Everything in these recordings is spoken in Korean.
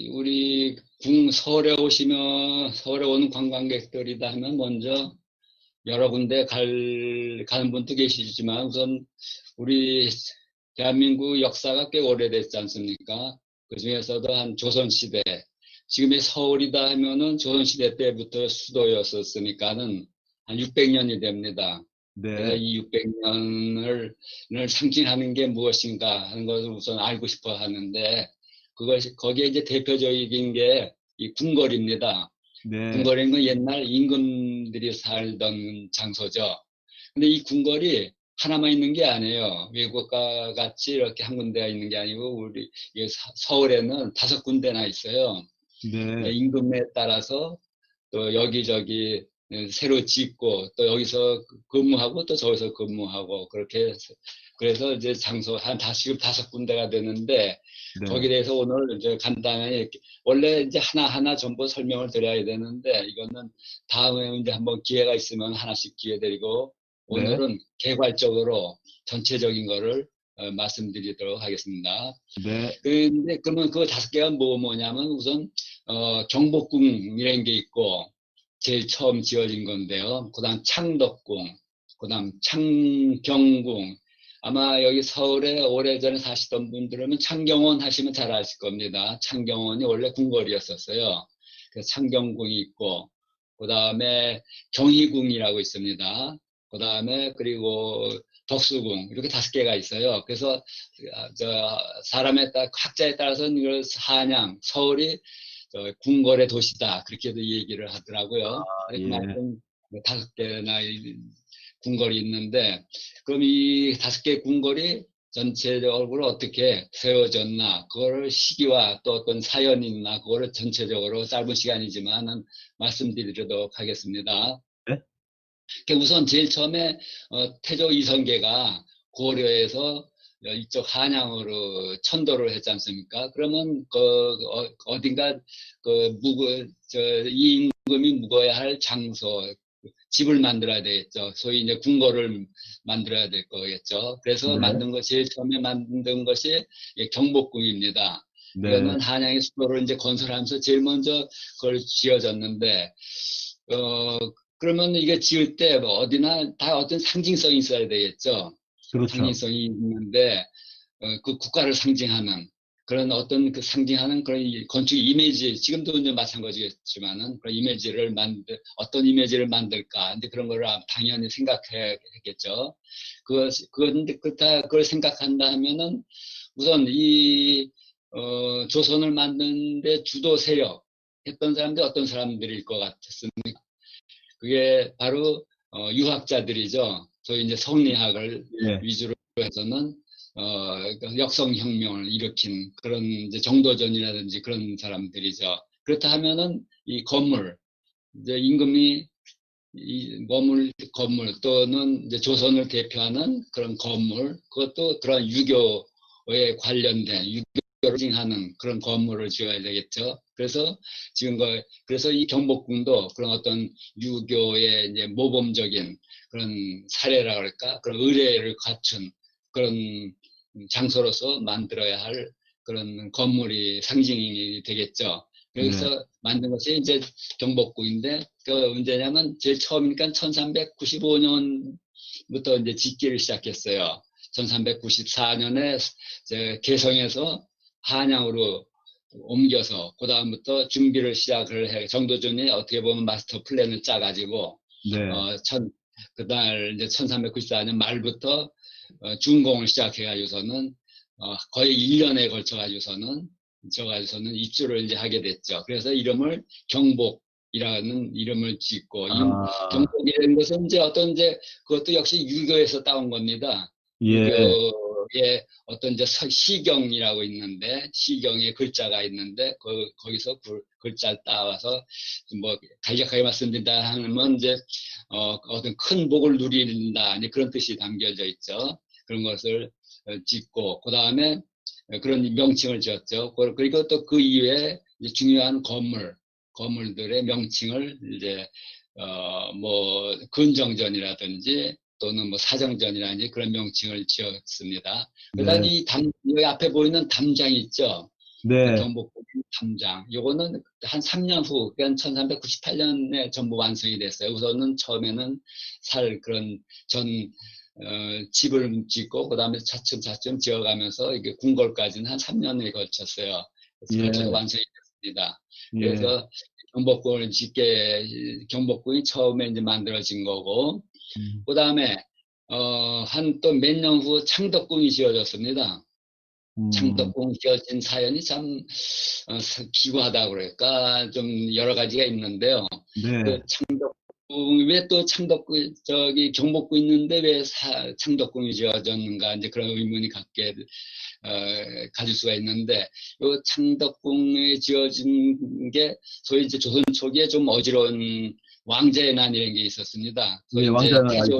우리 서울에 오는 관광객들이다 하면 먼저 여러 군데 가는 분도 계시지만 우선 우리 대한민국 역사가 꽤 오래됐지 않습니까? 그 중에서도 한 조선시대, 지금의 서울이다 하면은 조선시대 때부터 수도였었으니까는 한 600년이 됩니다. 그래서 네, 이 600년을 상징하는 게 무엇인가 하는 것을 우선 알고 싶어 하는데, 거기에 이제 대표적인 게 이 궁궐입니다. 네, 궁궐에는 옛날 임금들이 살던 장소죠. 근데 이 궁궐이 하나만 있는 게 아니에요. 외국과 같이 이렇게 한 군데가 있는 게 아니고, 우리 서울에는 5군데나 있어요. 네, 임금에 따라서 또 여기저기 새로 짓고 또 여기서 근무하고 또 저기서 근무하고 그렇게 해서, 그래서 이제 장소 지금 5군데가 되는데, 네, 거기에 대해서 오늘 이제 간단히 원래 이제 하나하나 전부 설명을 드려야 되는데, 이거는 다음에 이제 한번 기회가 있으면 하나씩 기회 드리고, 네, 오늘은 개괄적으로 전체적인 거를 말씀드리도록 하겠습니다. 네, 근데 그러면 그 5개가 뭐냐면, 우선 경복궁이라는 게 있고 제일 처음 지어진 건데요. 그다음 창덕궁, 그다음 창경궁. 아마 여기 서울에 오래전에 사시던 분들은 창경원 하시면 잘 아실 겁니다. 창경원이 원래 궁궐이었었어요. 그래서 창경궁이 있고, 그다음에 경희궁이라고 있습니다. 그다음에 그리고 덕수궁, 이렇게 5개가 있어요. 그래서 사람에 따라 각자에 따라서는 이걸 서울이 궁궐의 도시다, 그렇게도 얘기를 하더라고요. 아, 그래서 예, 그만큼 5개나 궁궐이 있는데, 그럼 이 5개 궁궐이 전체적으로 어떻게 세워졌나, 그거를 시기와 또 어떤 사연이 있나, 그거를 전체적으로 짧은 시간이지만 말씀드리도록 하겠습니다. 네, 우선 제일 처음에 태조 이성계가 고려에서 이쪽 한양으로 천도를 했지 않습니까? 그러면 어딘가 이 임금이 묵어야 할 장소, 집을 만들어야 되겠죠. 소위 이제 궁궐을 만들어야 될 거겠죠. 그래서 네, 제일 처음에 만든 것이 경복궁입니다. 네, 이거는 한양의 수도를 이제 건설하면서 제일 먼저 그걸 지어졌는데, 어, 그러면 이게 지을 때 뭐 어디나 다 어떤 상징성이 있어야 되겠죠. 그렇죠. 상징성이 있는데, 그 국가를 상징하는 그런 어떤 그 상징하는 그런 건축 이미지, 지금도 이제 마찬가지겠지만은 그런 어떤 이미지를 만들까. 근데 그런 거를 당연히 생각해야겠죠. 그걸 생각한다 하면은 우선 조선을 만드는데 주도 세력 했던 사람들이 어떤 사람들일 것 같습니다. 그게 바로 유학자들이죠. 소위 이제 성리학을 예, 위주로 해서는 그러니까 역성혁명을 일으킨 그런 이제 정도전이라든지 그런 사람들이죠. 그렇다 하면은 이 건물, 이제 임금이 머물 건물 또는 이제 조선을 대표하는 그런 건물, 그것도 그런 유교에 관련된 유교를 징하는 그런 건물을 지어야 되겠죠. 그래서 이 경복궁도 그런 어떤 유교의 이제 모범적인 그런 사례라 그럴까, 그런 의례를 갖춘 그런 장소로서 만들어야 할 그런 건물이 상징이 되겠죠. 네, 그래서 만든 것이 이제 경복궁인데, 그 언제냐면 제일 처음이니까 1395년부터 이제 짓기를 시작했어요. 1394년에 개성에서 한양으로 옮겨서 그 다음부터 준비를 시작을 해. 정도전이 어떻게 보면 마스터 플랜을 짜가지고 네, 어, 천, 그날 이제 1394년 말부터 준공을 시작해가지고서는 거의 1년에 걸쳐가지고서는 입주를 이제 하게 됐죠. 그래서 이름을 경복이라는 이름을 짓고, 아, 경복이라는 것은 이제 그것도 역시 유교에서 따온 겁니다. 예, 유교의 어떤 이제 시경이라고 있는데, 시경의 글자가 있는데, 거기서 글자를 따와서 뭐 간략하게 말씀드린다 하면 이제 어떤 큰 복을 누린다, 이제 그런 뜻이 담겨져 있죠. 그런 것을 짓고, 그 다음에 그런 명칭을 지었죠. 그리고 또 그 이외에 중요한 건물들의 명칭을 이제 뭐 근정전이라든지 또는 뭐 사정전이라든지 그런 명칭을 지었습니다. 그다음 네, 여기 앞에 보이는 담장 있죠. 네. 경복궁 탐장. 요거는 한 3년 후, 그러니까 1398년에 전부 완성이 됐어요. 우선은 처음에는 그런 전, 집을 짓고, 그 다음에 차츰차츰 지어가면서 이게 궁궐까지는 한 3년에 걸쳤어요. 그래서 거쳐서 예. 완성이 됐습니다. 예. 그래서 경복궁이 처음에 이제 만들어진 거고, 음. 그 다음에, 한 또 몇 년 후 창덕궁이 지어졌습니다. 음. 창덕궁 지어진 사연이 참, 기구하다고 그럴까, 좀 여러 가지가 있는데요. 그 네. 왜 또 경복궁 있는데 왜 창덕궁이 지어졌는가, 이제 그런 의문이 가질 수가 있는데, 요 창덕궁이 지어진 게, 소위 이제 조선 초기에 좀 어지러운 왕제의 난이라는 게 있었습니다. 예, 소위 이제 왕자는 태조 알죠. 예.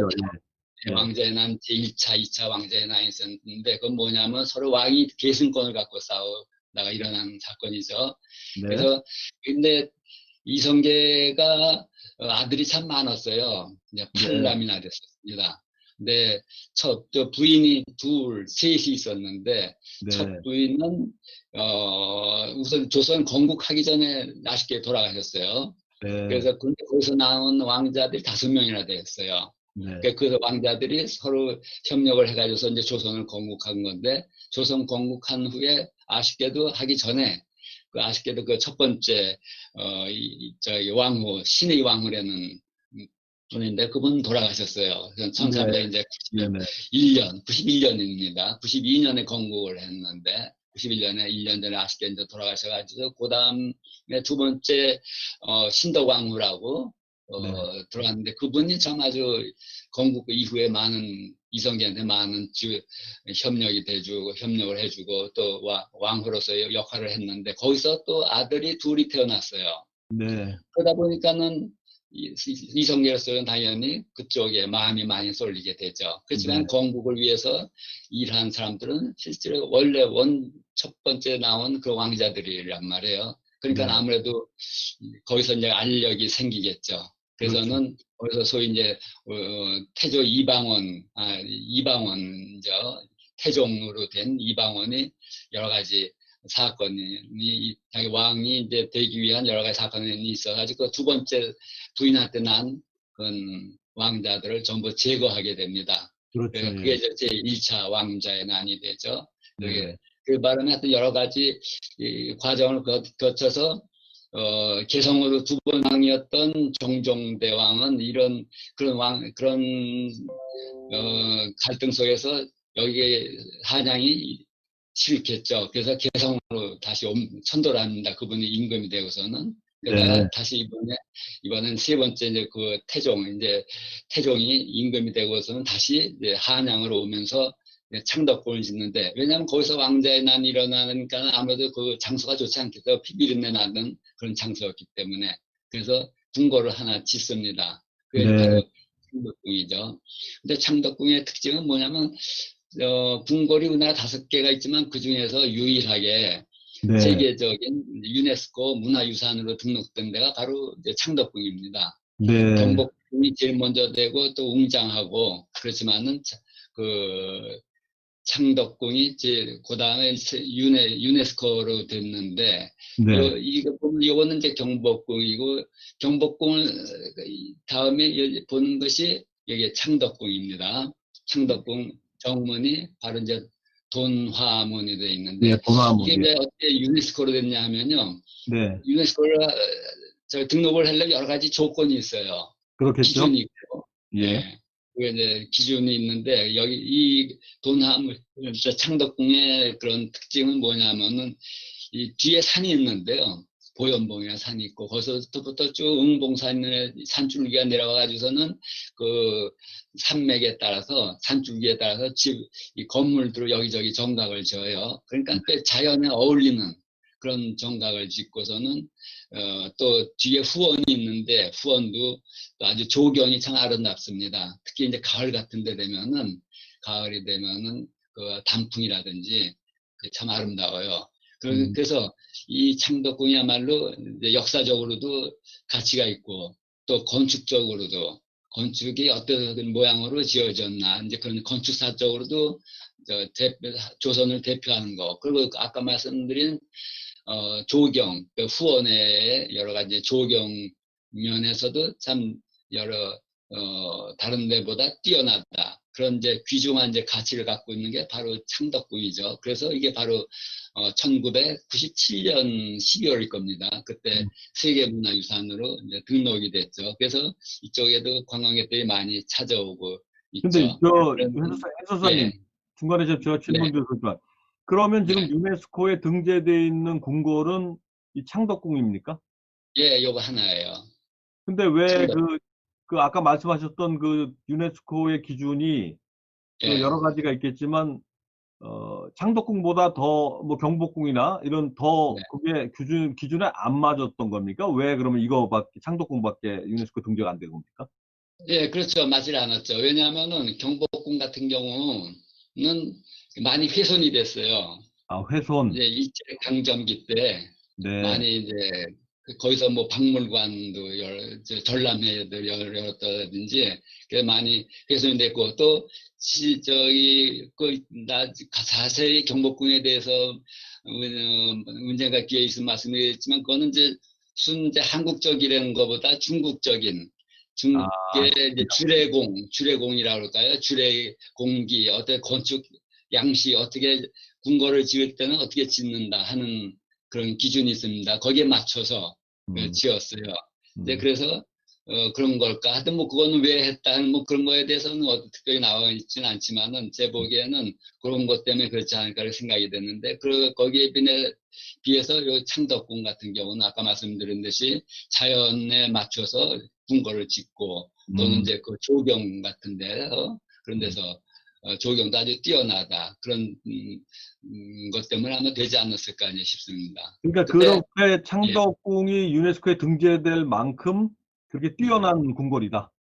예. 왕제의 난 제1차, 2차 왕제의 난이 있었는데, 그건 뭐냐면 서로 왕이 계승권을 갖고 싸우다가 일어난 사건이죠. 네. 그래서, 근데 이성계가 아들이 참 많았어요. 이제 네. 8남이나 됐었습니다. 근데 저 부인이 셋이 있었는데, 첫 네. 부인은, 우선 조선 건국하기 전에 아쉽게 돌아가셨어요. 네. 그래서 근데 거기서 나온 왕자들이 5명이나 되었어요. 네. 그 왕자들이 서로 협력을 해가지고서 이제 조선을 건국한 건데, 조선 건국한 후에 아쉽게도 하기 전에, 아쉽게도 그 첫 번째, 저기 신의 왕후라는 분인데, 그분 돌아가셨어요. 네. 1391년, 네네. 91년입니다. 92년에 건국을 했는데, 91년에 1년 전에 아쉽게 이제 돌아가셔가지고, 그 다음에 두 번째, 신덕왕후라고, 네. 들어갔는데, 그분이 참 아주 건국 이후에 이성계한테 많은 협력을 해주고, 또 왕후로서 역할을 했는데, 거기서 또 아들이 둘이 태어났어요. 네. 그러다 보니까는 이성계로서는 당연히 그쪽에 마음이 많이 쏠리게 되죠. 네. 그렇지만 건국을 위해서 일한 사람들은 실제로 첫 번째 나온 그 왕자들이란 말이에요. 그러니까 네. 아무래도 거기서 이제 알력이 생기겠죠. 그렇죠. 그래서는 거기서 소위 이제 태조 이방원이죠. 태종으로 된 이방원이 여러 가지 자기 왕이 이제 되기 위한 여러 가지 사건이 있어가지고 그 두 번째 부인한테 난 그런 왕자들을 전부 제거하게 됩니다. 그렇죠. 그게 예. 이제 제1차 왕자의 난이 되죠. 네네. 그 말은 하여튼 여러 가지 이 과정을 거쳐서 개성으로 두 번 왕이었던 정종대왕은 그런 갈등 속에서 여기에 한양이 싫겠죠. 그래서 개성으로 다시 천도를 합니다. 그분이 임금이 되고서는. 네. 그러다가 다시 이번엔 세 번째 이제 태종이 임금이 되고서는 다시 이제 한양으로 오면서 창덕궁을 짓는데, 왜냐하면 거기서 왕자의 난이 일어나니까 아무래도 그 장소가 좋지 않겠어. 피비린내 나는 그런 장소였기 때문에. 그래서 궁궐을 하나 짓습니다. 그게 네. 바로 창덕궁이죠. 근데 창덕궁의 특징은 뭐냐면, 궁궐이 우리나라 5개가 있지만 그 중에서 유일하게 네. 세계적인 유네스코 문화유산으로 등록된 데가 바로 이제 창덕궁입니다. 네. 경복궁이 제일 먼저 되고 또 웅장하고 그렇지만은 그 창덕궁이 이제 그다음에 유네스코로 됐는데, 네. 이거 보면 요거는 이제 경복궁이고, 경복궁을 다음에 보는 것이 여기 창덕궁입니다. 창덕궁 정문이 바로 이제 돈화문이 되어 예, 있는데, 이게 도마무리. 왜 어떻게 유네스코로 됐냐 하면요. 네. 유네스코를 등록을 하려면 여러 가지 조건이 있어요. 그렇겠죠? 기준이 있고, 예. 예. 그게 이제 기준이 있는데, 여기 이 돈화물, 창덕궁의 그런 특징은 뭐냐면은, 이 뒤에 산이 있는데요. 보현봉이라는 산이 있고, 거기서부터 쭉 응봉산의 산줄기가 내려와가지고서는 그 산줄기에 따라서 이 건물들을 여기저기 정각을 지어요. 그러니까 꽤 자연에 어울리는 그런 정각을 짓고서는, 또 뒤에 후원이 있는데, 후원도 또 아주 조경이 참 아름답습니다. 특히 이제 가을이 되면은 그 단풍이라든지 참 아름다워요. 음. 그래서 이 창덕궁이야말로 이제 역사적으로도 가치가 있고, 또 건축적으로도 건축이 어떤 모양으로 지어졌나, 이제 그런 건축사적으로도 조선을 대표하는 거. 그리고 아까 말씀드린 조경, 그 후원의 여러 가지 조경 면에서도 참 여러 다른 데보다 뛰어나다. 그런 이제 귀중한 이제 가치를 갖고 있는 게 바로 창덕궁이죠. 그래서 이게 바로 1997년 12월일 겁니다. 그때 세계문화유산으로 이제 등록이 됐죠. 그래서 이쪽에도 관광객들이 많이 찾아오고 근데 있죠. 저 그런, 해설사님 예, 중간에 제가 네, 질문 드렸지만 그러면 지금 네. 유네스코에 등재되어 있는 궁궐은 이 창덕궁입니까? 예, 요거 하나예요. 근데 왜 창덕, 그 아까 말씀하셨던 그 유네스코의 기준이 그 예. 여러 가지가 있겠지만 창덕궁보다 더 뭐 경복궁이나 이런 더 네. 그게 기준에 안 맞았던 겁니까? 왜 그러면 이거밖에 창덕궁밖에 유네스코 등재가 안 된 겁니까? 예, 그렇죠. 맞지 않았죠. 왜냐하면은 경복궁 같은 경우는 많이 훼손이 됐어요. 아, 훼손. 이제 일제강점기 때 네. 많이 이제 거기서 뭐 박물관도 전람회도 열었다든지 그 많이 훼손이 됐고 또 나 자세히 경복궁에 대해서 문제가 끼어 있으면 말씀드리겠지만 그거는 이제 한국적이라는 것보다 중국적인 아, 이제 주례공이라고 그럴까요? 주례공기 어떤 건축 양식 어떻게 궁궐을 지을 때는 어떻게 짓는다 하는 그런 기준이 있습니다. 거기에 맞춰서 음, 지었어요. 이제 음. 그래서 그런 걸까? 하여튼 뭐 그거는 왜 했다 뭐 그런 거에 대해서는 특별히 나와 있지는 않지만은 제 보기에는 그런 것 때문에 그렇지 않을까 생각이 됐는데 거기에 비해서 요 창덕궁 같은 경우는 아까 말씀드린 듯이 자연에 맞춰서 궁궐을 짓고 또는 음. 이제 그 조경 같은 데서 그런 음. 데서 조경도 아주 뛰어나다. 그런 것 때문에 아마 되지 않았을까 싶습니다. 그러니까 그때 그렇게 예, 창덕궁이 유네스코에 등재될 만큼 그렇게 뛰어난 궁궐이다.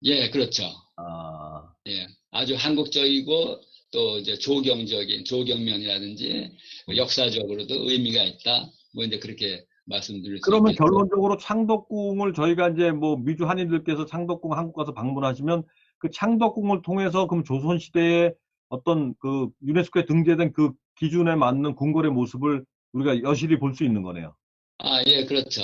예, 그렇죠. 아, 예, 아주 한국적이고 또 이제 조경면이라든지 음. 역사적으로도 의미가 있다. 뭐 이제 그렇게 말씀드릴 수 그러면 있겠죠. 결론적으로 창덕궁을 저희가 이제 뭐 미주 한인들께서 창덕궁 한국 가서 방문하시면 그 창덕궁을 통해서 그럼 조선시대의 어떤 그 유네스코에 등재된 그 기준에 맞는 궁궐의 모습을 우리가 여실히 볼 수 있는 거네요. 아, 예, 그렇죠.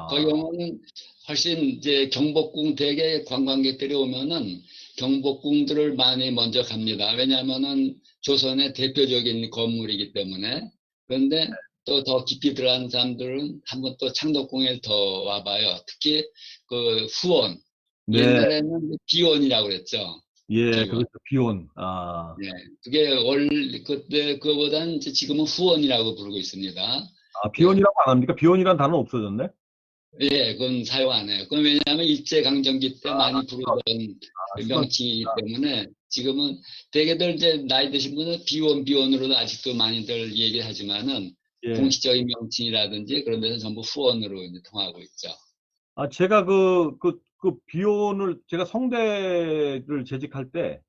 거기 아, 오면은 훨씬 이제 경복궁 대개 관광객들이 오면은 경복궁들을 많이 먼저 갑니다. 왜냐하면은 조선의 대표적인 건물이기 때문에. 그런데 또 더 깊이 들어가는 사람들은 한번 또 창덕궁에 더 와봐요. 특히 그 후원. 네, 옛날에는 비원이라고 그랬죠. 예, 비원. 그렇죠. 비온. 아, 예. 그게 그때 그거보다는 이제 지금은 후원이라고 부르고 있습니다. 아, 그 비온이라고 안 합니까? 비온이라는 단어는 없어졌네. 예, 그건 사용 안 해요. 그건 왜냐하면 일제강점기 때 아, 많이 부르던 수도. 명칭이기 때문에 지금은 대개들 이제 나이 드신 분은 비원으로도 아직도 많이들 얘기하지만은 예. 공식적인 명칭이라든지 그런 데서 전부 후원으로 이제 통하고 있죠. 아, 제가 그 비혼을, 제가 성대를 재직할 때,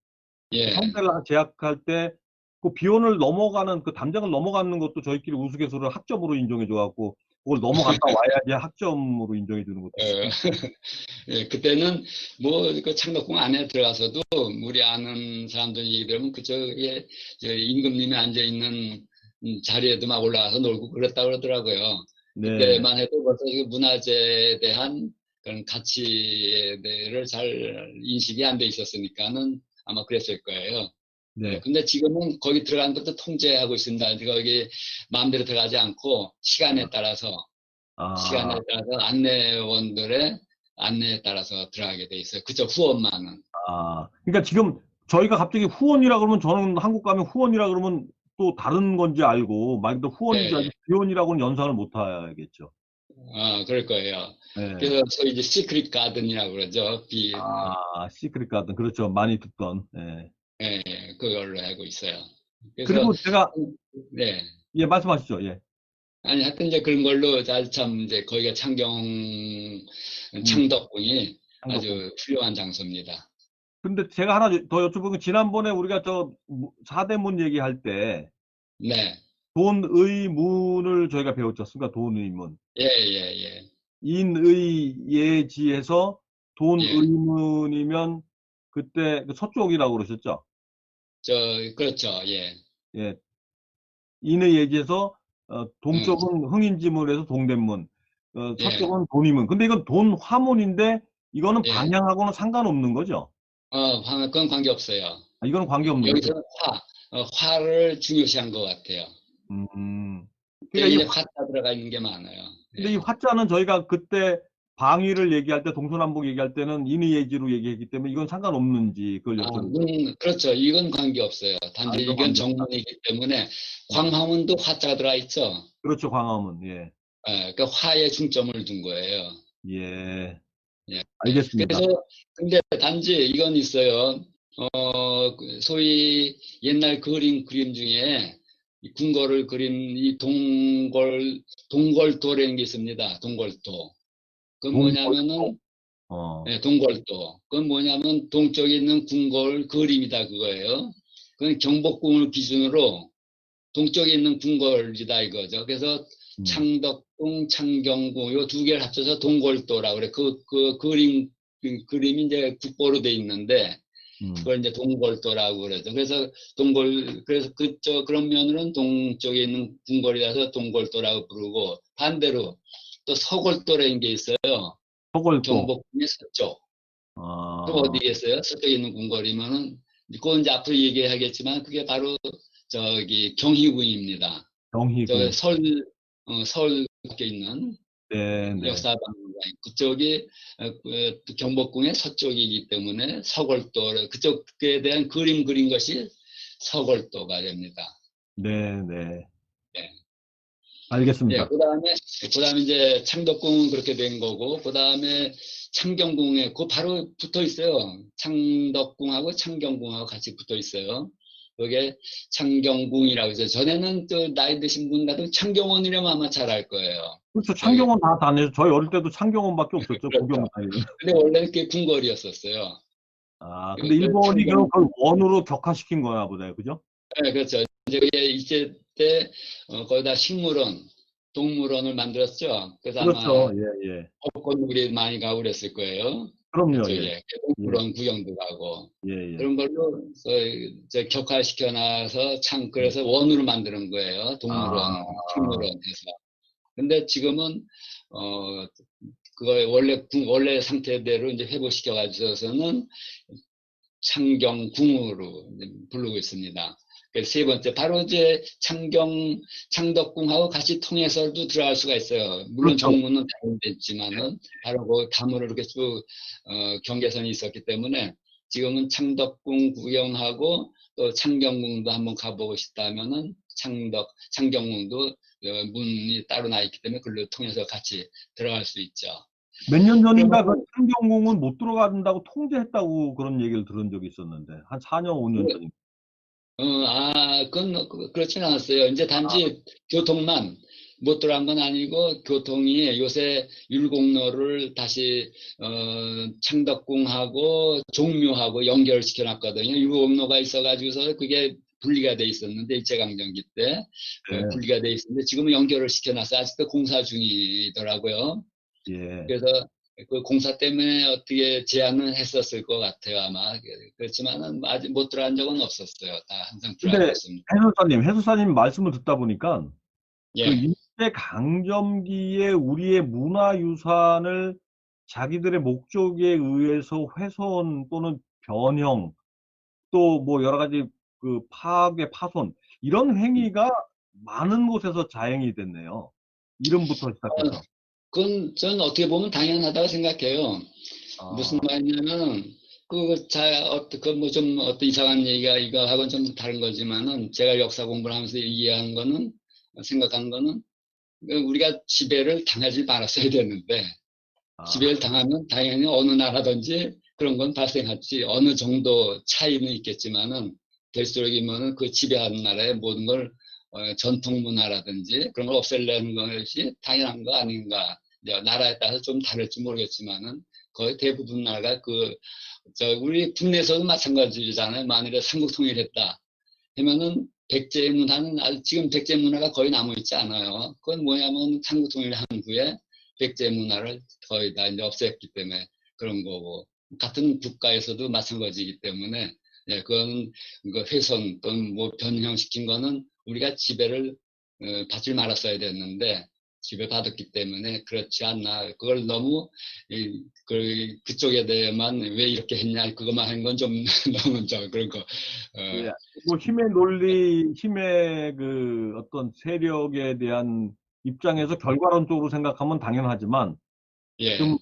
예. 성대를 재학할 때, 그 비혼을 넘어가는, 그 담장을 넘어가는 것도 저희끼리 우스갯소리를 학점으로 인정해줘갖고, 그걸 넘어갔다 와야지 학점으로 인정해주는 것도 어, 있었고. 예, 그때는 뭐 그 창덕궁 안에 들어가서도 우리 아는 사람들 얘기 들으면 그쪽에 저 임금님이 앉아 있는 자리에도 막 올라가서 놀고 그랬다 그러더라고요. 네, 그때만 해도 벌써 그 문화재에 대한 그런 가치에 대해를 잘 인식이 안 돼 있었으니까는 아마 그랬을 거예요. 네. 근데 지금은 거기 들어가는 것도 통제하고 있습니다. 거기 마음대로 들어가지 않고 시간에 아, 따라서 안내원들의 안내에 따라서 들어가게 돼 있어요. 그저 후원만은. 그러니까 지금 저희가 갑자기 후원이라 그러면 저는 한국 가면 후원이라 그러면 또 다른 건지 알고, 만약 또 예, 후원인 줄 알고 예. 비혼이라고는 연상을 못 하겠죠. 그럴 거예요. 네. 그래서 소위 이제 시크릿 가든이라고 그러죠. 아, 시크릿 가든. 그렇죠. 많이 듣던. 예. 그걸로 알고 있어요. 그래서, 그리고 제가, 네. 예, 말씀하시죠. 예. 아니, 하여튼 이제 그런 걸로 아주 참 이제 거기가 음, 창덕궁이 창덕궁. 아주 훌륭한 장소입니다. 근데 제가 하나 더 여쭤보는 게 지난번에 우리가 저 사대문 얘기할 때 네. 돈의문을 저희가 배웠지 않습니까? 돈의문. 예, 예, 예. 인의예지에서 예. 돈의문이면 그때 그 서쪽이라고 그러셨죠? 그렇죠. 예. 예, 인의 예지에서 음, 동쪽은 흥인지문에서 동대문, 예. 서쪽은 돈이문. 근데 이건 돈 화문인데 이거는 예. 방향하고는 상관없는 거죠? 그건 관계없어요. 이거는 관계없는 거죠? 여기서 화를 중요시한 것 같아요. 음. 근데 그러니까 이제 화자 들어가 있는 게 많아요. 근데 이 예. 화자는 저희가 그때 방위를 얘기할 때, 동서남북 얘기할 때는 인의 예지로 얘기했기 때문에 이건 상관없는지 그걸 여쭤보는 거예요. 그렇죠. 이건 관계없어요. 단지 이건 이건 관계없다. 정문이기 때문에 예. 광화문도 화자가 들어가 있죠. 그렇죠, 광화문. 예. 그러니까 화에 중점을 둔 거예요. 예. 예. 알겠습니다. 그래서 근데 단지 이건 있어요. 소위 옛날 그림 중에 이 궁궐을 그린 이 동궐도라는 게 있습니다. 동궐도. 그건 동골도. 뭐냐면은 어. 동궐도. 그건 뭐냐면 동쪽에 있는 궁궐 그림이다 그거예요. 그건 경복궁을 기준으로 동쪽에 있는 궁궐이다 이거죠. 그래서 음. 창덕궁, 창경궁 요 두 개를 합쳐서 동궐도라 그래. 그 그림이 이제 국보로 돼 있는데 음. 그걸 이제 동궐도라고 그러죠. 그래서 그런 면으로는 동쪽에 있는 궁궐이라서 동궐도라고 부르고 반대로 또 서골도라는 게 있어요. 서골도. 경복궁의 서쪽. 그럼 아, 어디겠어요? 서쪽에 있는 궁궐이면은, 그건 이제 앞으로 얘기하겠지만, 그게 바로 저기 경희궁입니다. 저 경희궁. 서울 밖에 있는 네, 네. 역사박물관. 그쪽이 경복궁의 서쪽이기 때문에 서골도, 그쪽에 대한 그림 그린 것이 서골도가 됩니다. 네, 네. 예. 예, 알겠습니다. 그 다음에 이제 창덕궁은 그렇게 된 거고, 그 다음에 창경궁에, 그 바로 붙어 있어요. 창덕궁하고 창경궁하고 같이 붙어 있어요. 그게 창경궁이라고 해서, 전에는 또 나이 드신 분 같은 창경원이라면 아마 잘 알 거예요. 그렇죠. 저기, 창경원 다 다녀서 저희 어릴 때도 창경원밖에 없었죠. 구경 그렇죠. 다니는. 근데 원래는 그게 궁궐이었었어요. 아, 근데 그 일본이 창경, 그걸 원으로 격화시킨 거나 보네요. 그죠? 네, 그렇죠. 이제 그게 일제 때, 거기다 식물원, 동물원을 만들었죠. 그래서 그렇죠. 아마 예, 예. 법권들이 많이 가고 그랬을 거예요. 그럼요. 예. 그쪽에 예, 동물원 구경도 가고 예, 예. 그런 걸로 이제 격화시켜 놔서 참 그래서 원으로 만드는 거예요. 아, 동물원, 식물원에서. 근데 지금은 어 그거 원래 상태대로 이제 회복시켜 가지고서는 창경궁으로 이제 부르고 있습니다. 그래서 세 번째, 바로 이제 창덕궁하고 같이 통해서도 들어갈 수가 있어요. 물론 그렇죠. 정문은 다른데있지만은 바로 그 담으로 이렇게 쭉, 경계선이 있었기 때문에 지금은 창덕궁 구경하고 또 창경궁도 한번 가보고 싶다면은 창경궁도 문이 따로 나 있기 때문에 그걸로 통해서 같이 들어갈 수 있죠. 몇 년 전인가 그 그러면 창경궁은 못 들어간다고 통제했다고 그런 얘기를 들은 적이 있었는데. 한 4년, 5년 전인가. 그건 그렇진 않았어요. 이제 단지 교통만 못 들어간 건 아니고 교통이 요새 율곡로를 다시 창덕궁하고 종묘하고 연결시켜 놨거든요. 율곡로가 있어가지고서 그게 분리가 돼 있었는데 일제강점기 때 네. 분리가 돼 있었는데 지금은 연결을 시켜놨어요. 아직도 공사 중이더라고요. 예. 그래서 그 공사 때문에 어떻게 제한을 했었을 것 같아요, 아마. 그렇지만은 아직 못 들어간 적은 없었어요. 다 항상 들어가고 근데 있습니다. 해설사님 말씀을 듣다 보니까 그 예. 일제 강점기에 우리의 문화유산을 자기들의 목적에 의해서 훼손 또는 변형 또 뭐 여러 가지 그 파괴, 파손 이런 행위가 많은 곳에서 자행이 됐네요. 이름부터 어, 시작해서. 그건 저는 어떻게 보면 당연하다고 생각해요. 무슨 아, 말이냐면, 뭐 좀 어떤 이상한 얘기가 이거하고는 좀 다른 거지만은 제가 역사 공부를 하면서 이해한 거는, 생각한 거는, 우리가 지배를 당하지 말았어야 되는데, 아, 지배를 당하면 당연히 어느 나라든지 그런 건 발생하지. 어느 정도 차이는 있겠지만은 될수록이면은 그 지배하는 나라의 모든 걸 전통 문화라든지 그런 걸 없애려는 것이 당연한 거 아닌가. 나라에 따라서 좀 다를지 모르겠지만은 거의 대부분 나라가 우리 국내에서도 마찬가지잖아요. 만일에 삼국 통일했다 하면은 백제 문화는 지금 백제 문화가 거의 남아있지 않아요. 그건 뭐냐면 삼국 통일한 후에 백제 문화를 거의 다 이제 없앴기 때문에 그런 거고 같은 국가에서도 마찬가지이기 때문에 예, 그건 그 훼손 또는 뭐 변형시킨 거는 우리가 지배를 받질 말았어야 됐는데 지배받았기 때문에 그렇지 않나. 그걸 너무 그쪽에 대해만 왜 이렇게 했냐 그것만 한 건 좀 너무 저 그런 거. 예, 뭐 힘의 논리, 힘의 그 어떤 세력에 대한 입장에서 결과론적으로 생각하면 당연하지만 좀 예.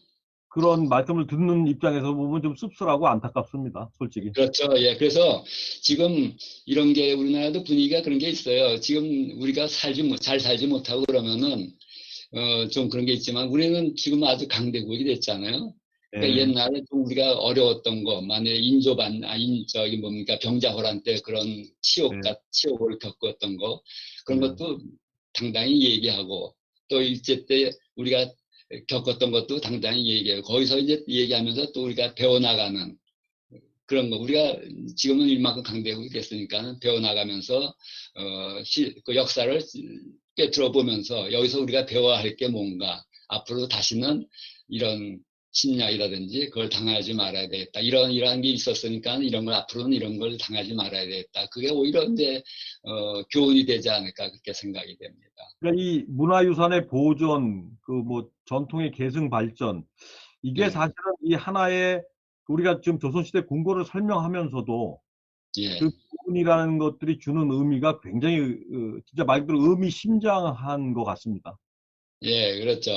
그런 말씀을 듣는 입장에서 보면 좀 씁쓸하고 안타깝습니다, 솔직히. 그렇죠. 예. 그래서 지금 이런 게 우리나라도 분위기가 그런 게 있어요. 지금 우리가 잘 살지 못하고 그러면은, 좀 그런 게 있지만 우리는 지금 아주 강대국이 됐잖아요. 그러니까 예, 옛날에 좀 우리가 어려웠던 거, 만약에 저기 뭡니까, 병자호란 때 그런 예, 치욕을 겪었던 거, 그런 예, 것도 당당히 얘기하고, 또 일제 때 우리가 겪었던 것도 당당히 얘기하고, 거기서 이제 얘기하면서 또 우리가 배워나가는, 그런 거 우리가 지금은 이만큼 강대국이 됐으니까 배워나가면서 그 역사를 꿰뚫어 보면서 여기서 우리가 배워야 할 게 뭔가 앞으로 다시는 이런 침략이라든지 그걸 당하지 말아야 되겠다. 이러한 게 있었으니까 이런 걸 앞으로는 이런 걸 당하지 말아야 되겠다. 그게 오히려 이제 교훈이 되지 않을까 그렇게 생각이 됩니다. 그러니까 이 문화유산의 보존, 그 뭐 전통의 계승 발전, 이게 예, 사실은 이 하나의 우리가 지금 조선시대 궁궐을 설명하면서도 예. 그 부분이라는 것들이 주는 의미가 굉장히 진짜 말 그대로 의미심장한 것 같습니다. 예, 그렇죠.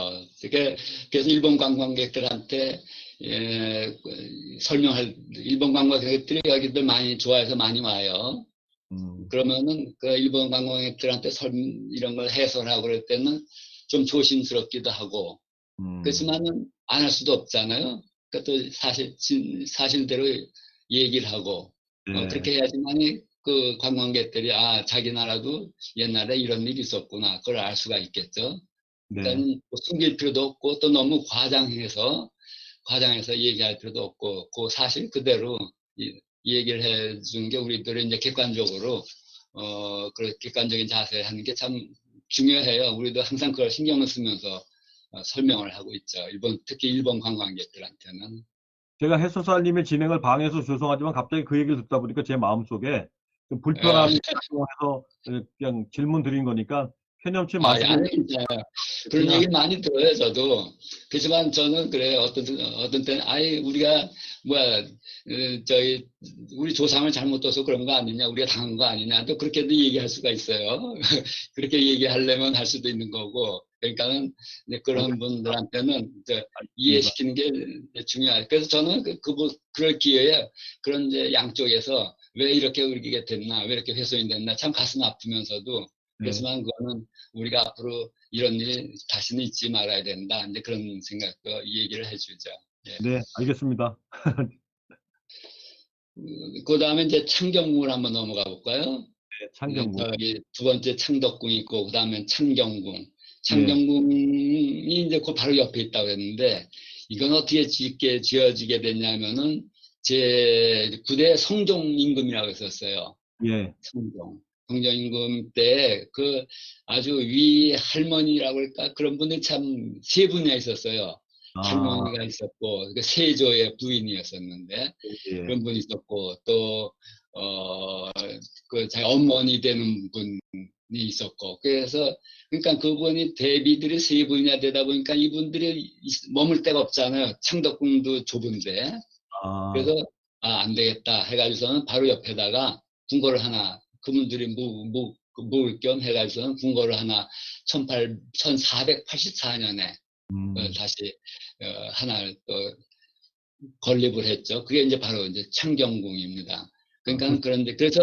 그래서 일본 관광객들한테 일본 관광객들이 여기들 많이 좋아해서 많이 와요. 음, 그러면은 그 일본 관광객들한테 이런 걸 해설하고 그럴 때는 좀 조심스럽기도 하고, 음, 그렇지만은 안 할 수도 없잖아요. 그것도 사실대로 얘기를 하고, 예, 그렇게 해야지만이 그 관광객들이, 자기 나라도 옛날에 이런 일이 있었구나. 그걸 알 수가 있겠죠. 네. 그러니까 뭐 숨길 필요도 없고, 또 너무 과장해서 얘기할 필요도 없고, 그 사실 그대로 얘기를 해준 게 우리들이 이제 객관적으로, 그 객관적인 자세를 하는 게 참 중요해요. 우리도 항상 그걸 신경을 쓰면서 설명을 하고 있죠. 특히 일본 관광객들한테는. 제가 해설사님의 진행을 방해해서 죄송하지만 갑자기 그 얘기를 듣다 보니까 제 마음속에 좀 아, 불편함이 작용해서 그냥 질문 드린 거니까 편념치 마시고 아니, 괜찮아요. 그런 그냥 얘기를 많이 들어요, 저도. 그렇지만 저는 그래요. 어떤 때는, 우리가, 뭐야, 저희, 우리 조상을 잘못 둬서 그런 거 아니냐, 우리가 당한 거 아니냐, 또 그렇게도 얘기할 수가 있어요. 그렇게 얘기하려면 할 수도 있는 거고. 그러니까는, 이제 그런 분들한테는 알겠습니다. 이해시키는 게 중요해요. 그래서 저는 그럴 기회에 그런 이제 양쪽에서 왜 이렇게 울리게 됐나, 왜 이렇게 훼손이 됐나, 참 가슴 아프면서도, 네, 그렇지만 그거는 우리가 앞으로 이런 일 다시는 잊지 말아야 된다. 이제 그런 생각도 얘기를 해주죠. 예. 네, 알겠습니다. 그 다음에 이제 창경궁을 한번 넘어가 볼까요? 네, 창경궁. 저기 두 번째 창덕궁 있고, 그 다음에 창경궁. 예, 창경궁이 이제 그 바로 옆에 있다고 했는데, 이건 어떻게 지어지게 됐냐면은, 제 9대 성종 임금이라고 했었어요. 예. 성종. 성종 임금 때 그 아주 위 할머니라고 할까? 그런 분들 참 세 분이나 있었어요. 아, 할머니가 있었고, 그 세조의 부인이었었는데, 예, 그런 분이 있었고, 또, 어, 자기 어머니 되는 분이 있었고, 그래서, 그러니까 그분이 대비들이 세 분이나 되다 보니까 이분들이 머물 데가 없잖아요. 창덕궁도 좁은데. 아, 그래서 안 되겠다 해가지고서는 바로 옆에다가 궁궐을 하나 그분들이 모을 겸 해가지고서는 궁궐을 하나 1484년에 음, 다시 하나를 또 건립을 했죠. 그게 이제 바로 이제 창경궁입니다. 그, 그러니까 그런데 그래서